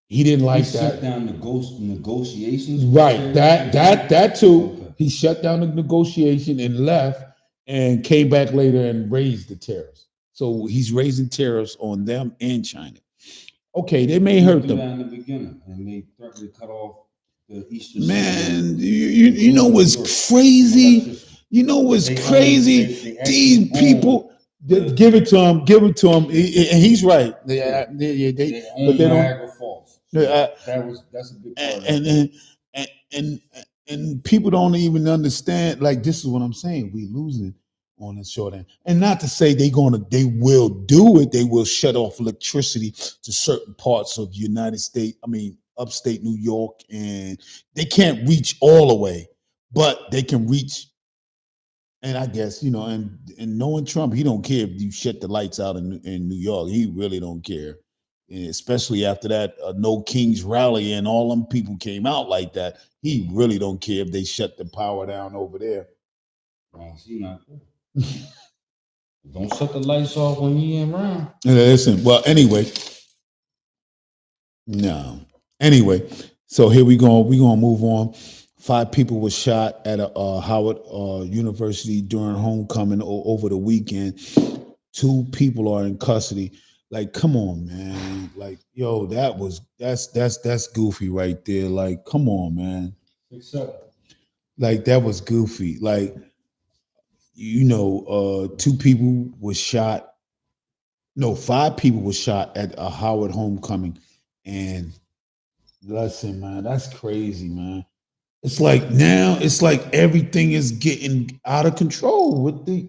[SPEAKER 1] he didn't like that.
[SPEAKER 2] Shut down negotiations.
[SPEAKER 1] Right. That too. Okay. He shut down the negotiation and left, and came back later and raised the tariffs. So he's raising tariffs on them and China. Okay, they may hurt them
[SPEAKER 2] in the beginning, and they threatened to cut off the Eastern.
[SPEAKER 1] Man, you know what's crazy? You know what's crazy? These people. Give it to him. Give it to him. And he's right. But they don't.
[SPEAKER 2] Falls. So that's a big part.
[SPEAKER 1] And people don't even understand. Like this is what I'm saying. We losing on the short end. And not to say they will do it. They will shut off electricity to certain parts of the United States. I mean, upstate New York, and they can't reach all the way, but they can reach. And I guess, you know, and knowing Trump, he don't care if you shut the lights out in New York. He really don't care. And especially after that No Kings rally and all them people came out like that. He really don't care if they shut the power down over there.
[SPEAKER 2] Well, see, not good. Don't shut the lights off when he ain't around.
[SPEAKER 1] Listen, well, anyway. No. Anyway, so here we go. We're going to move on. 5 people were shot at a Howard University during homecoming over the weekend. 2 people are in custody. Like, come on, man. Like, yo, that's goofy right there. Like, come on, man. Like, that was goofy. Like, you know, 2 people were shot. No, 5 people were shot at a Howard homecoming. And listen, man, that's crazy, man. It's like now, it's like everything is getting out of control with the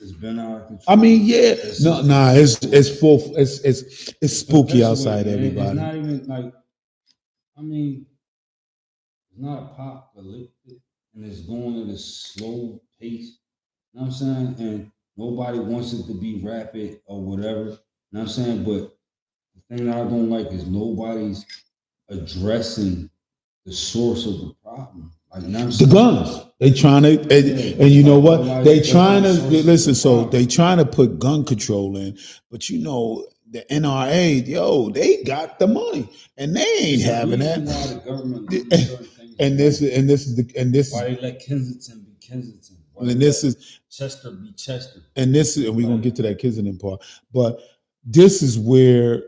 [SPEAKER 2] It's been out of control.
[SPEAKER 1] I mean, yeah, it's full. It's spooky outside. Everybody.
[SPEAKER 2] It's not even like. I mean, it's not apocalyptic, and it's going at a slow pace. You know what I'm saying? And nobody wants it to be rapid or whatever. You know what I'm saying? But the thing that I don't like is nobody's addressing the source of the problem. Like
[SPEAKER 1] the guns. They trying to, and you know what? They trying to listen. So they trying to put gun control in, but you know the NRA, they got the money, and they ain't having that.
[SPEAKER 2] Why the government
[SPEAKER 1] and this
[SPEAKER 2] why they let Kensington be Kensington.
[SPEAKER 1] And this is
[SPEAKER 2] Chester be Chester.
[SPEAKER 1] And we're gonna get to that Kensington part, but this is where.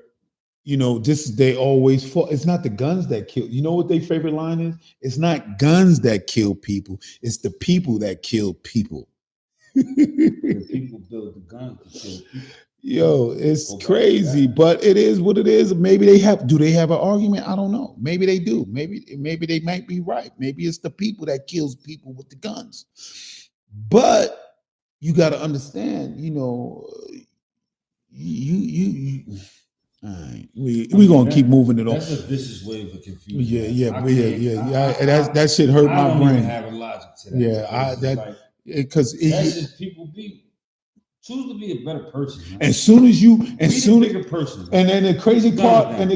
[SPEAKER 1] You know, they always fought. It's not the guns that kill. You know what their favorite line is? It's not guns that kill people. It's the people that kill people.
[SPEAKER 2] The people build the guns to kill people.
[SPEAKER 1] Yo, it's crazy, but it is what it is. Maybe do they have an argument? I don't know. Maybe they do. Maybe they might be right. Maybe it's the people that kills people with the guns. But you got to understand, you know, you all right, we gonna keep moving it on.
[SPEAKER 2] That's a vicious way of confusion.
[SPEAKER 1] Yeah. That shit hurt my brain. I
[SPEAKER 2] don't have a logic to that.
[SPEAKER 1] Because
[SPEAKER 2] that's just people choose to be a better person. Man.
[SPEAKER 1] As soon as you,
[SPEAKER 2] bigger person.
[SPEAKER 1] And then the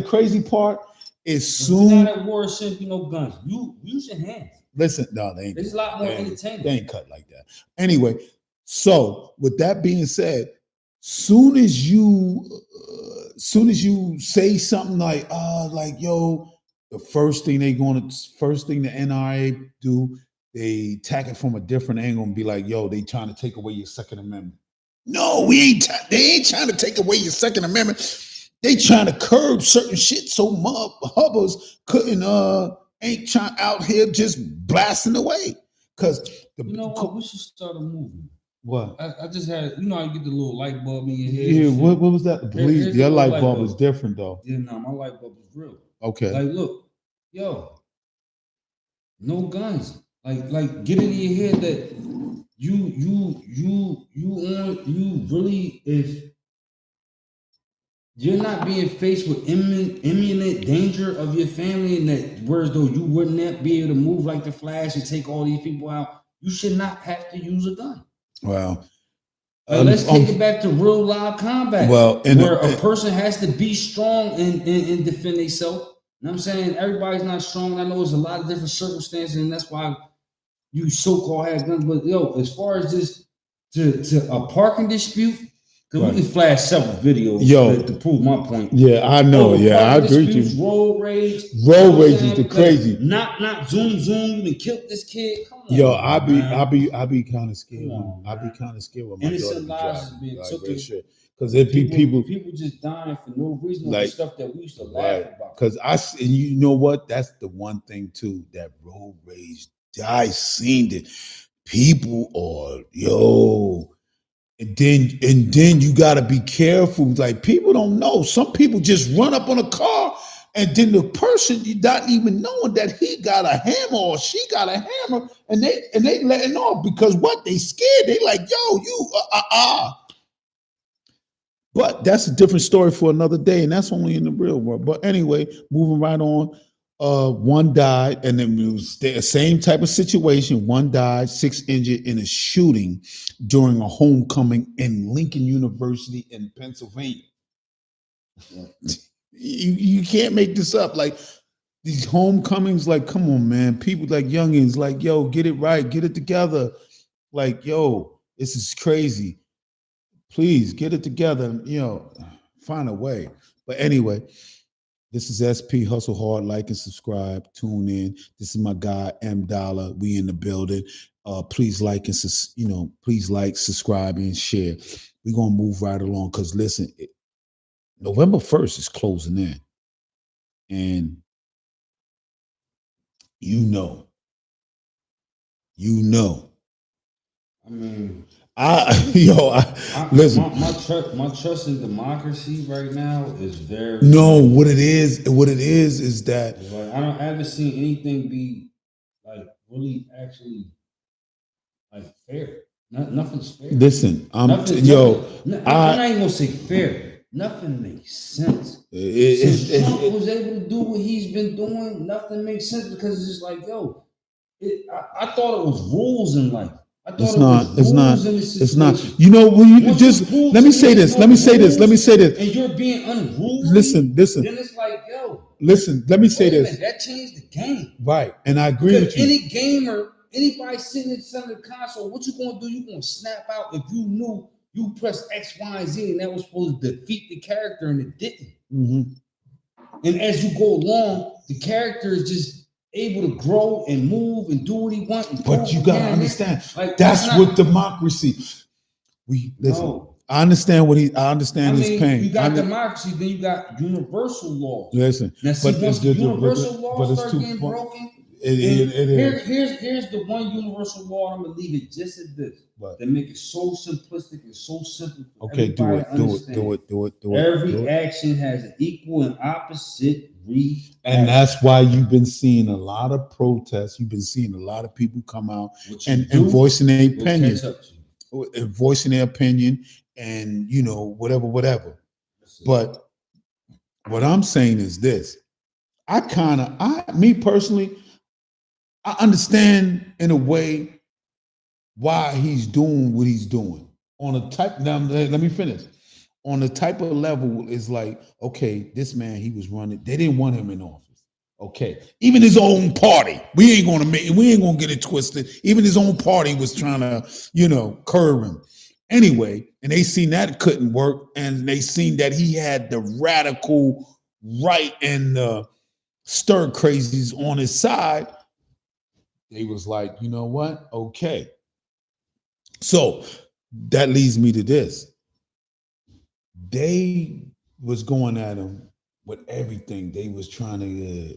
[SPEAKER 1] crazy part is soon.
[SPEAKER 2] You're not at war, shouldn't be no guns. You use your hands.
[SPEAKER 1] Listen, no, they ain't.
[SPEAKER 2] There's a lot more entertainment.
[SPEAKER 1] They ain't cut like that. Anyway, so with that being said, soon as you say something like the first thing the NRA do, they attack it from a different angle and be like, they trying to take away your Second Amendment. No, we ain't. They ain't trying to take away your Second Amendment. They trying to curb certain shit so hubbers couldn't ain't trying out here just blasting away. Cause
[SPEAKER 2] You know what? We should start a movement.
[SPEAKER 1] What?
[SPEAKER 2] I just had, you know, I get the little light bulb in your head.
[SPEAKER 1] Yeah, what was that? Please, your light bulb is different though.
[SPEAKER 2] Yeah, no, my light bulb is real.
[SPEAKER 1] Okay.
[SPEAKER 2] Like, look, yo, no guns. Like, get into your head that you really, if you're not being faced with imminent danger of your family, and that whereas though you wouldn't be able to move like the Flash and take all these people out, you should not have to use a gun.
[SPEAKER 1] Wow.
[SPEAKER 2] Let's take it back to real live combat.
[SPEAKER 1] Well,
[SPEAKER 2] where a person has to be strong and defend themselves. You know what I'm saying? Everybody's not strong. I know there's a lot of different circumstances, and that's why you so-called have guns. But yo, as far as this to a parking dispute, because we can flash several videos to prove my point.
[SPEAKER 1] Yeah, I know. I agree with you.
[SPEAKER 2] Road rage.
[SPEAKER 1] Road rage is the crazy.
[SPEAKER 2] Not zoom. You been killed this kid. Come on,
[SPEAKER 1] yo, I be kind of scared. I be kind of scared when my
[SPEAKER 2] innocent
[SPEAKER 1] daughter
[SPEAKER 2] lives is being taken.
[SPEAKER 1] Because there be people
[SPEAKER 2] just dying for no reason, like stuff that we used to laugh about.
[SPEAKER 1] Because and you know what? That's the one thing too. That road rage. I seen it. People are and then you gotta be careful. Like people don't know. Some people just run up on a car, and then the person you not even knowing that he got a hammer or she got a hammer, and they letting off because what? They scared. They like, yo, you But that's a different story for another day, and that's only in the real world. But anyway, moving right on. One died, and then it was the same type of situation. One died, 6 injured in a shooting during a homecoming in Lincoln University in Pennsylvania. Yeah. You can't make this up. Like these homecomings, like, come on, man. People like youngins, like, yo, get it right, get it together. Like, yo, this is crazy. Please get it together, find a way. But anyway, this is SP Hustle Hard. Like and subscribe. Tune in. This is my guy M Dollar. We in the building. Please like and please like, subscribe, and share. We're gonna move right along because listen, November 1st is closing in, and you know.
[SPEAKER 2] I mean,
[SPEAKER 1] listen.
[SPEAKER 2] My trust in democracy right now is very.
[SPEAKER 1] No, what it is is that
[SPEAKER 2] I haven't seen anything be like really actually like fair. Nothing's fair.
[SPEAKER 1] Listen, I'm not even
[SPEAKER 2] gonna say fair. Nothing makes sense. Since Trump was able to do what he's been doing, nothing makes sense because it's just like, I thought it was rules in life.
[SPEAKER 1] It's not. You know, when you just let me say this. Let me say this.
[SPEAKER 2] And you're being unruly.
[SPEAKER 1] Listen.
[SPEAKER 2] Then it's like,
[SPEAKER 1] listen. Let me say this.
[SPEAKER 2] That changed the game,
[SPEAKER 1] right? And I agree with you.
[SPEAKER 2] Any gamer, anybody sitting in front of the console, what you gonna do? You gonna snap out if you knew you pressed X, Y, and Z, and that was supposed to defeat the character, and it didn't. Mm-hmm. And as you go along, the character is just able to grow and move and do what he wants.
[SPEAKER 1] But you gotta understand, that's what democracy. Listen. No. I understand his pain.
[SPEAKER 2] You got democracy, then you got universal law.
[SPEAKER 1] Listen,
[SPEAKER 2] now see, once the universal law start getting broken, here's the one universal law. I'm gonna leave it just at this. They make it so simplistic and so simple.
[SPEAKER 1] Okay, do it.
[SPEAKER 2] Every action has an equal and opposite reaction.
[SPEAKER 1] And that's why you've been seeing a lot of protests. You've been seeing a lot of people come out and voicing their opinion. Voicing their opinion and, whatever. But what I'm saying is this. Me personally, I understand in a way why he's doing what he's doing. On a type, now let me finish. On the type of level is like, okay, this man, he was running. They didn't want him in office. Okay. Even his own party. We ain't gonna get it twisted. Even his own party was trying to, curb him. Anyway, and they seen that couldn't work, and they seen that he had the radical right and the stir crazies on his side. They was like, you know what? Okay. So that leads me to this. They was going at him with everything. They was trying to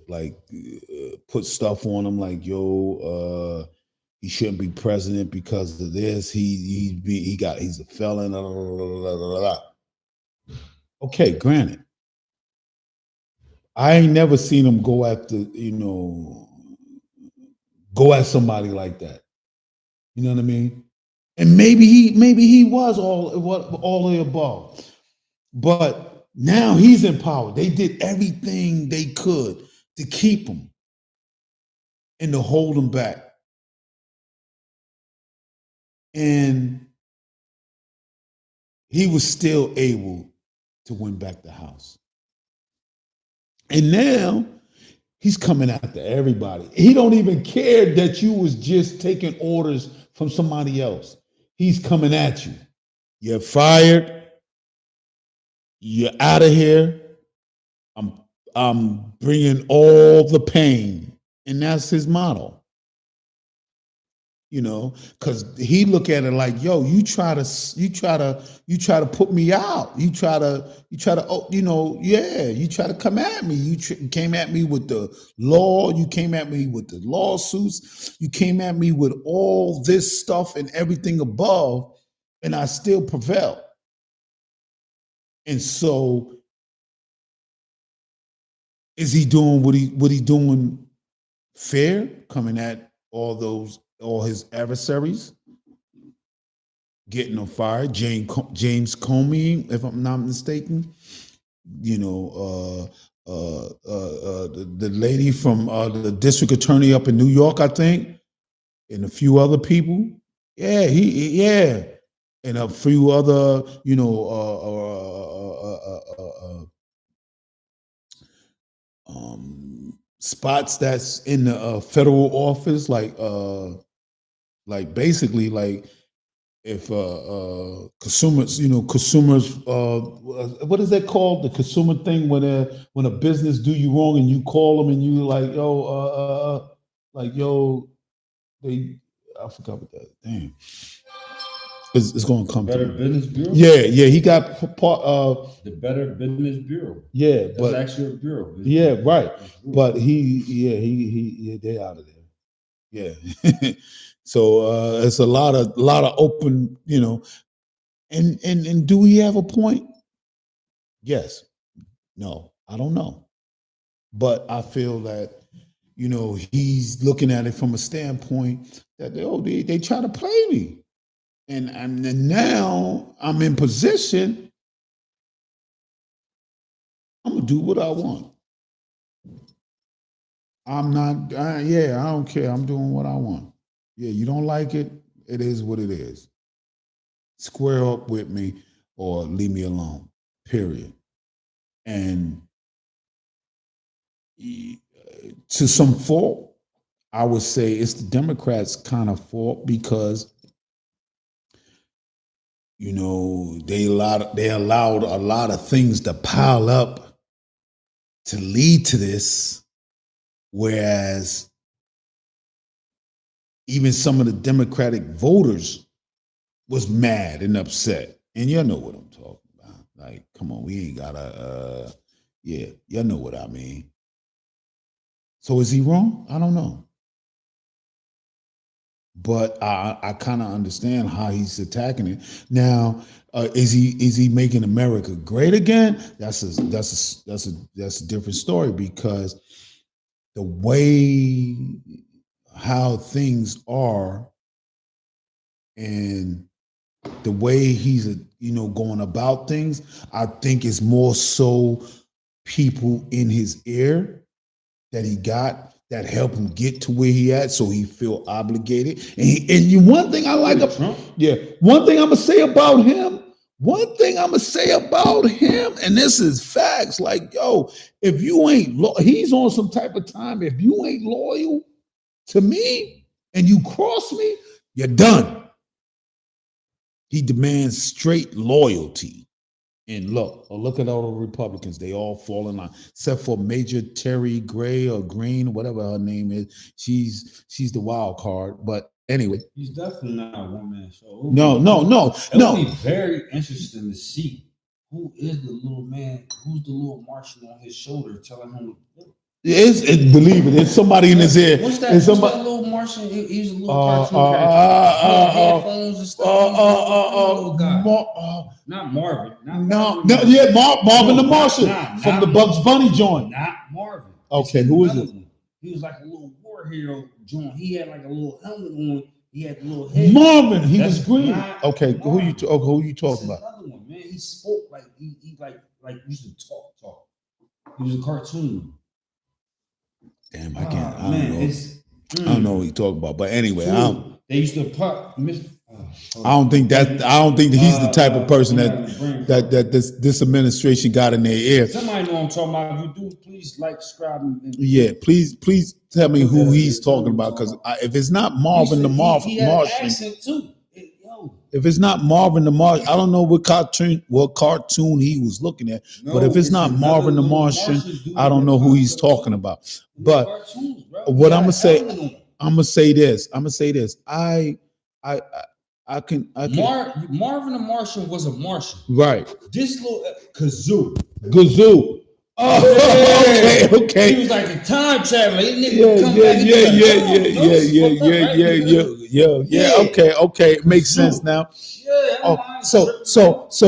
[SPEAKER 1] put stuff on him like, he shouldn't be president because of this. He's a felon. Blah, blah, blah, blah. Okay, granted. I ain't never seen him go after, go at somebody like that. You know what I mean? And maybe he was all the above. But now he's in power. They did everything they could to keep him and to hold him back. And he was still able to win back the House. And now he's coming after everybody. He don't even care that you was just taking orders from somebody else. He's coming at you. You're fired. You're out of here. I'm bringing all the pain, and that's his motto. Because he look at it like, yo, you try to put me out. You try to, you try to come at me. You came at me with the law. You came at me with the lawsuits. You came at me with all this stuff and everything above, and I still prevailed. And so, is he doing what he doing fair? Coming at all his adversaries, getting them fired. James Comey, if I'm not mistaken. The lady from the district attorney up in New York, I think, and a few other people. Yeah, and a few other, spots that's in the federal office, like basically like if consumers, what is that called? The consumer thing when a business do you wrong and you call them and you like, I forgot what that. Damn. It's going to come
[SPEAKER 2] Better
[SPEAKER 1] to me.
[SPEAKER 2] Business Bureau.
[SPEAKER 1] Yeah. He got part of
[SPEAKER 2] the Better Business Bureau.
[SPEAKER 1] Yeah,
[SPEAKER 2] that's actually a bureau.
[SPEAKER 1] Yeah, right. But he they out of there. Yeah. So it's a lot of open, and do we have a point? Yes. No, I don't know. But I feel that, he's looking at it from a standpoint that they try to play me. And now I'm in position. I'm gonna do what I want. I'm not. I don't care. I'm doing what I want. Yeah, you don't like it. It is what it is. Square up with me or leave me alone. Period. And to some fault, I would say it's the Democrats' kind of fault because they allowed a lot of things to pile up to lead to this, whereas even some of the Democratic voters was mad and upset. And you know what I'm talking about. Like, come on, we ain't gotta you know what I mean. So is he wrong? I don't know. But I kind of understand how he's attacking it. Now, is he making America great again? That's a different story, because the way how things are and the way he's going about things, I think is more so people in his ear that he got that help him get to where he at, so he feel obligated. And one thing I like, one thing I'm gonna say about him, and this is facts. Like, yo, if you ain't, he's on some type of time. If you ain't loyal to me and you cross me, you're done. He demands straight loyalty. And look at all the Republicans. They all fall in line, except for Major Terry Gray or Green, whatever her name is. She's the wild card. But Anyway,
[SPEAKER 2] he's definitely not a one man show.
[SPEAKER 1] No.
[SPEAKER 2] It would be very interesting to see who is the little man, who's the little Martian on his shoulder telling him.
[SPEAKER 1] Believe it. There's somebody in his ear.
[SPEAKER 2] What's that little Martian? He's a little cartoon character. Headphones and stuff. Little guy. Not Marvin.
[SPEAKER 1] Marvin the Martian from the Bugs Bunny joint.
[SPEAKER 2] Not Marvin.
[SPEAKER 1] Okay, who is it?
[SPEAKER 2] He was like a little war hero joint. He had like a little helmet on. He had a little head.
[SPEAKER 1] Marvin, he was green. Okay, who you talking about?
[SPEAKER 2] Another one, man. He spoke like he used to talk. He was a cartoon.
[SPEAKER 1] Damn, I can't. I don't know what you talking about. But anyway,
[SPEAKER 2] they used to pop.
[SPEAKER 1] I don't think he's the type of person that this administration got in their ear.
[SPEAKER 2] Somebody know I'm talking about. If you do, please like, subscribe.
[SPEAKER 1] Yeah, please tell me who he's talking about, because if it's not Marvin the Martian,
[SPEAKER 2] too.
[SPEAKER 1] If it's not Marvin the Martian, I don't know what cartoon he was looking at. But if it's not Marvin the Martian, I don't know who he's talking about. But what I'm gonna say this. I can.
[SPEAKER 2] Marvin the Martian was a Martian,
[SPEAKER 1] right?
[SPEAKER 2] This little Kazoo.
[SPEAKER 1] Oh, okay.
[SPEAKER 2] He was like a time traveler.
[SPEAKER 1] Okay. It makes sense now. So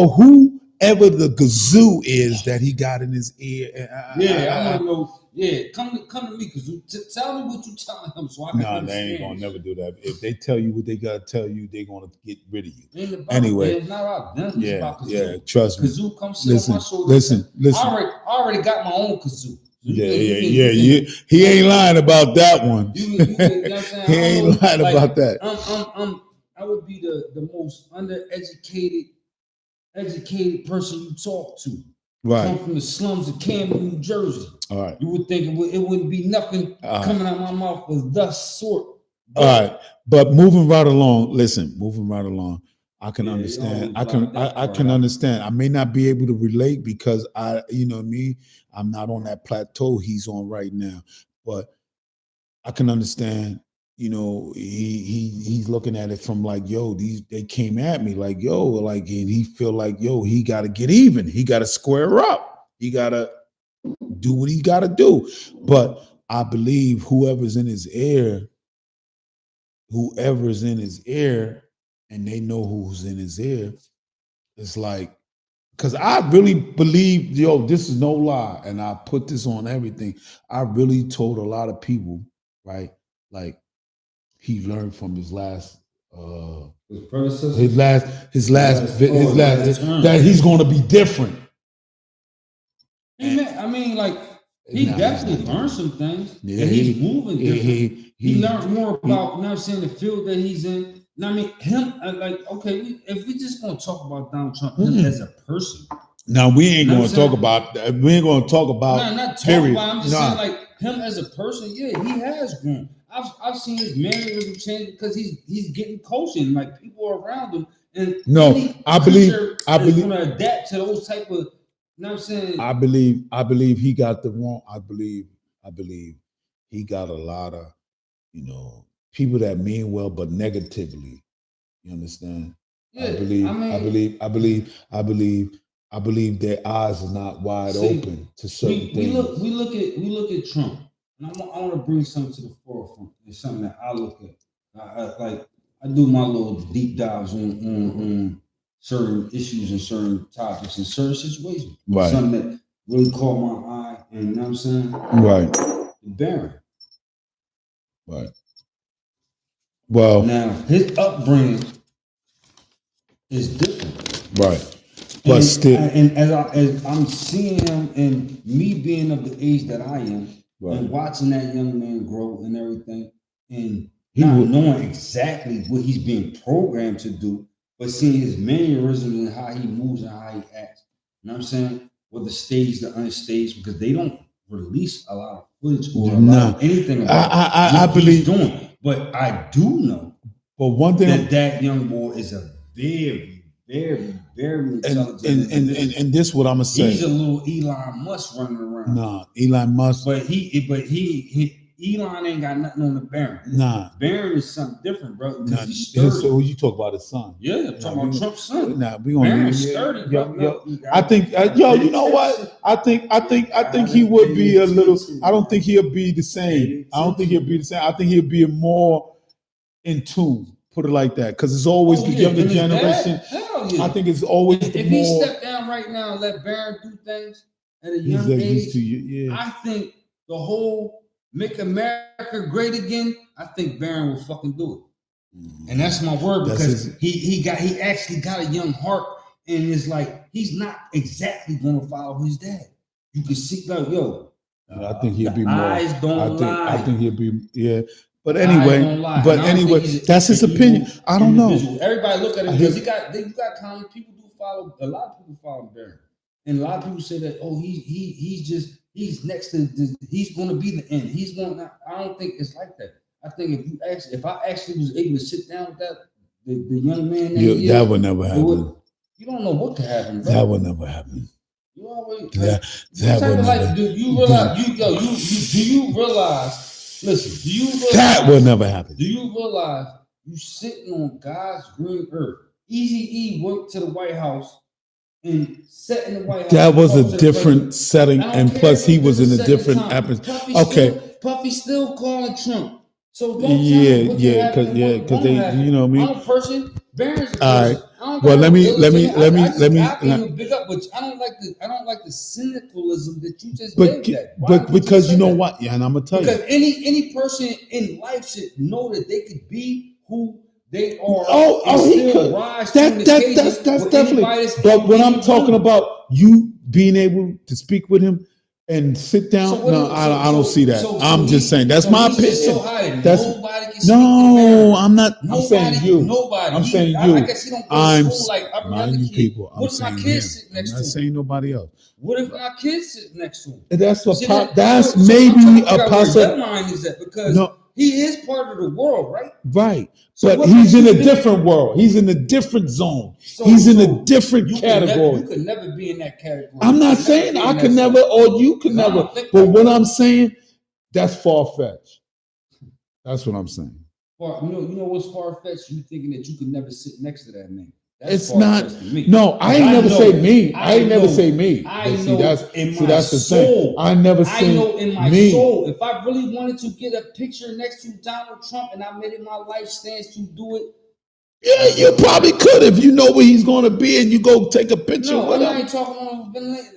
[SPEAKER 1] whoever the Gazoo is that he got in his ear.
[SPEAKER 2] I want to know. Yeah, come to me, Kazoo. Tell me what you telling him, so I can understand.
[SPEAKER 1] They ain't gonna never do that. If they tell you what they gotta tell you, they're gonna get rid of you. Anyway,
[SPEAKER 2] it's not about them. It's about Kazoo.
[SPEAKER 1] Trust me.
[SPEAKER 2] Kazoo, come sit on my shoulder.
[SPEAKER 1] Listen.
[SPEAKER 2] I already got my own Kazoo.
[SPEAKER 1] He ain't lying about that one. He ain't lying about that.
[SPEAKER 2] I would be the most educated person you talk to.
[SPEAKER 1] Right.
[SPEAKER 2] Come from the slums of Camden, New Jersey.
[SPEAKER 1] All right.
[SPEAKER 2] You would think it wouldn't be nothing coming out of my mouth of thus sort.
[SPEAKER 1] All right. But moving right along, I can understand. I can understand. I may not be able to relate because I'm not on that plateau he's on right now. But I can understand, he's looking at it from like, they came at me like, and he feel like, he got to get even. He got to square up. He got to do what he got to do. But I believe whoever's in his ear, and they know who's in his ear, it's like, because I really believe, this is no lie, and I put this on everything. I really told a lot of people, right, like he learned from his last that he's going to be different.
[SPEAKER 2] He definitely learned some things. Yeah, and he's moving different. He learned more about, the field that he's in. If we just gonna talk about Donald Trump as a person.
[SPEAKER 1] Now we ain't gonna talk about that. We ain't gonna talk about.
[SPEAKER 2] Not talk about. I'm just saying, him as a person. Yeah, he has grown. I've seen his mannerism change because he's getting coaching. Like, people around him, and
[SPEAKER 1] I believe
[SPEAKER 2] gonna adapt to those type of. You know what I'm saying?
[SPEAKER 1] I believe he got the wrong. I believe he got a lot of, people that mean well but negatively. You understand? Yeah, I believe their eyes are not wide open to certain things.
[SPEAKER 2] We look at Trump, and I want to bring something to the forefront. It's something that I look at. I do my little deep dives on certain issues and certain topics and certain situations.
[SPEAKER 1] Right.
[SPEAKER 2] Something that really caught my eye, and you know what I'm saying?
[SPEAKER 1] Right.
[SPEAKER 2] The Baron.
[SPEAKER 1] Right. Well,
[SPEAKER 2] now his upbringing is different.
[SPEAKER 1] Right. But
[SPEAKER 2] as I'm seeing him, and me being of the age that I am, and watching that young man grow and everything, and knowing exactly what he's being programmed to do, but seeing his mannerisms and how he moves and how he acts. You know what I'm saying? Whether staged or unstaged, because they don't release a lot of footage or anything about
[SPEAKER 1] I believe
[SPEAKER 2] doing. But I do know.
[SPEAKER 1] But one thing
[SPEAKER 2] that young boy is a very, very, very intelligent.
[SPEAKER 1] And this is what I'm gonna say.
[SPEAKER 2] He's a little Elon Musk running around.
[SPEAKER 1] Nah, Elon Musk.
[SPEAKER 2] But he Elon ain't got nothing on the Baron.
[SPEAKER 1] Nah.
[SPEAKER 2] Baron is something different, bro.
[SPEAKER 1] Nah,
[SPEAKER 2] He's sturdy.
[SPEAKER 1] so you talk about his son.
[SPEAKER 2] Yeah, I'm talking about Trump's son.
[SPEAKER 1] Nah, we gonna
[SPEAKER 2] Baron's sturdy, bro.
[SPEAKER 1] I think you know what? I think he would be a little. I don't think he'll be the same. I don't think he'll be the same. I think he'll be more in tune. Put it like that, because it's always the younger generation.
[SPEAKER 2] Yeah.
[SPEAKER 1] I think it's always
[SPEAKER 2] if he step down right now and let Baron do things at a young age, I think the whole "Make America Great Again," I think Baron will fucking do it. And that's my word, because he actually got a young heart, and it's like he's not exactly gonna follow his dad. You can see, like,
[SPEAKER 1] I think he'll be more.
[SPEAKER 2] Eyes don't lie.
[SPEAKER 1] I think he'll be But anyway, that's his opinion. I don't know.
[SPEAKER 2] Everybody look at it because you got common people do follow. A lot of people follow Baron, and a lot of people say that he's next to he's going to be the end. He's going. I don't think it's like that. I think if I actually was able to sit down with the young man,
[SPEAKER 1] that would never happen.
[SPEAKER 2] You don't know what could happen, bro.
[SPEAKER 1] That would never happen.
[SPEAKER 2] You always
[SPEAKER 1] that would never.
[SPEAKER 2] Do you realize? Do you realize? Listen, do you realize
[SPEAKER 1] that will never happen?
[SPEAKER 2] Do you realize you sitting on God's green earth? Eazy-E went to the White House and sat in the White House.
[SPEAKER 1] That was a different setting, and plus he was in a different atmosphere. Okay,
[SPEAKER 2] Puffy still calling Trump. So
[SPEAKER 1] because they, you know me.
[SPEAKER 2] I'm a person. Baron's a person.
[SPEAKER 1] All right. Well, let me.
[SPEAKER 2] I can big up, but I don't like the cynicalism that you just gave that.
[SPEAKER 1] But because you know what? Yeah, and I'm gonna tell you.
[SPEAKER 2] Because any person in life should know that they could be who they are.
[SPEAKER 1] He could. That's definitely. But when I'm talking about you being able to speak with him and sit down, I don't see that. I'm just saying that's my opinion. I'm not. I'm saying you.
[SPEAKER 2] Nobody.
[SPEAKER 1] I'm saying you.
[SPEAKER 2] I guess he don't go to school like every other kid.
[SPEAKER 1] People.
[SPEAKER 2] What if my kids sit next to him?
[SPEAKER 1] I'm not saying nobody else.
[SPEAKER 2] What if my kids sit next to him?
[SPEAKER 1] That's maybe a possibility.
[SPEAKER 2] Mind is that because he is part of the world, right?
[SPEAKER 1] Right. So but he's in a different world. He's in a different zone. He's in a different category.
[SPEAKER 2] You could never be in that category.
[SPEAKER 1] I'm not saying I could never or you could never. But what I'm saying, that's far-fetched. That's what I'm saying.
[SPEAKER 2] Well, you know what's far-fetched? You thinking that you could never sit next to that man.
[SPEAKER 1] It's not. No, I ain't never say me. I ain't never say me. See, that's the thing. I never say me. I know in my
[SPEAKER 2] soul, if I really wanted to get a picture next to Donald Trump and I made it my life stance to do it.
[SPEAKER 1] Yeah, you probably could if you know where he's going to be and you go take a picture with him.
[SPEAKER 2] I ain't talking about.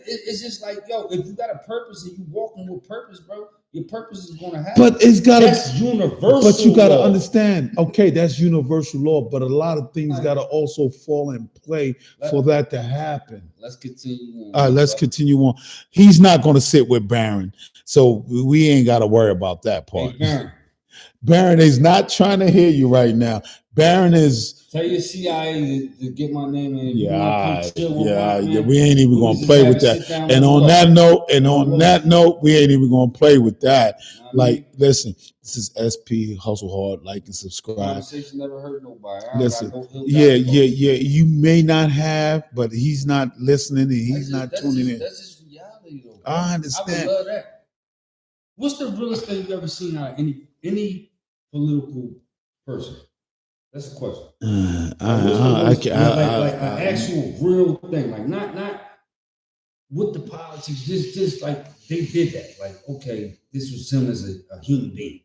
[SPEAKER 2] It's just like, if you got a purpose and you walking with purpose, bro. Your purpose is going to happen.
[SPEAKER 1] But it's got
[SPEAKER 2] that's universal.
[SPEAKER 1] But you got to understand. Okay, that's universal law. But a lot of things got to also fall in play for that to happen.
[SPEAKER 2] Let's continue on.
[SPEAKER 1] All right, let's continue on. He's not going to sit with Barron, so we ain't got to worry about that part.
[SPEAKER 2] Hey,
[SPEAKER 1] Barron is not trying to hear you right now. Barron is.
[SPEAKER 2] Tell your CIA to get my name in.
[SPEAKER 1] Yeah. We ain't even gonna play with that. And on that note, we ain't even gonna play with that. Like, listen, this is SP Hustle Hard. Like and subscribe.
[SPEAKER 2] Conversation never hurt nobody.
[SPEAKER 1] Listen, you may not have, but he's not listening and he's not tuning in.
[SPEAKER 2] That's just reality, though.
[SPEAKER 1] I understand.
[SPEAKER 2] I would love that. What's the realest thing you ever seen out of any political person? That's the question. Like an actual real thing, like not with the politics. Just like they did that. Like, okay, this was him as a human being.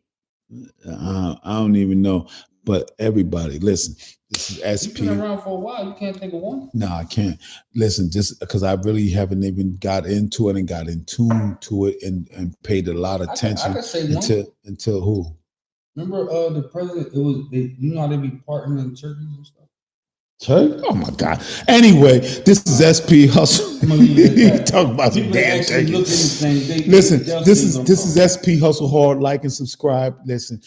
[SPEAKER 1] I don't even know, but everybody, listen. This is SP.
[SPEAKER 2] You've been around for a while. You can't think of one.
[SPEAKER 1] No, I can't. Listen, just because I really haven't even got into it and got in tune to it and paid a lot of attention.
[SPEAKER 2] I can say
[SPEAKER 1] until who?
[SPEAKER 2] Remember the president? You know how they be parting in turkeys and stuff.
[SPEAKER 1] Turkey? Oh my God! Anyway, this is SP Hustle. Talk about some damn turkeys. Listen, this is SP Hustle Hard. Like and subscribe. Listen,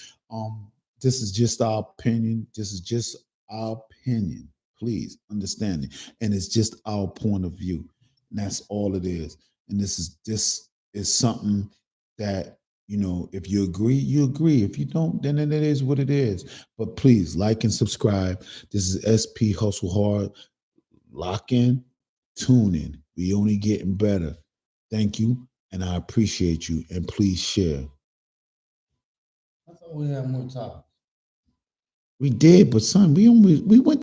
[SPEAKER 1] this is just our opinion. This is just our opinion. Please understand it, and it's just our point of view. And that's all it is. And this is something that. You know, if you agree, you agree. If you don't, then it is what it is. But please like and subscribe. This is SP Hustle Hard. Lock in, tune in. We only getting better. Thank you, and I appreciate you. And please share.
[SPEAKER 2] thought we had more topics.
[SPEAKER 1] We did, but son, we went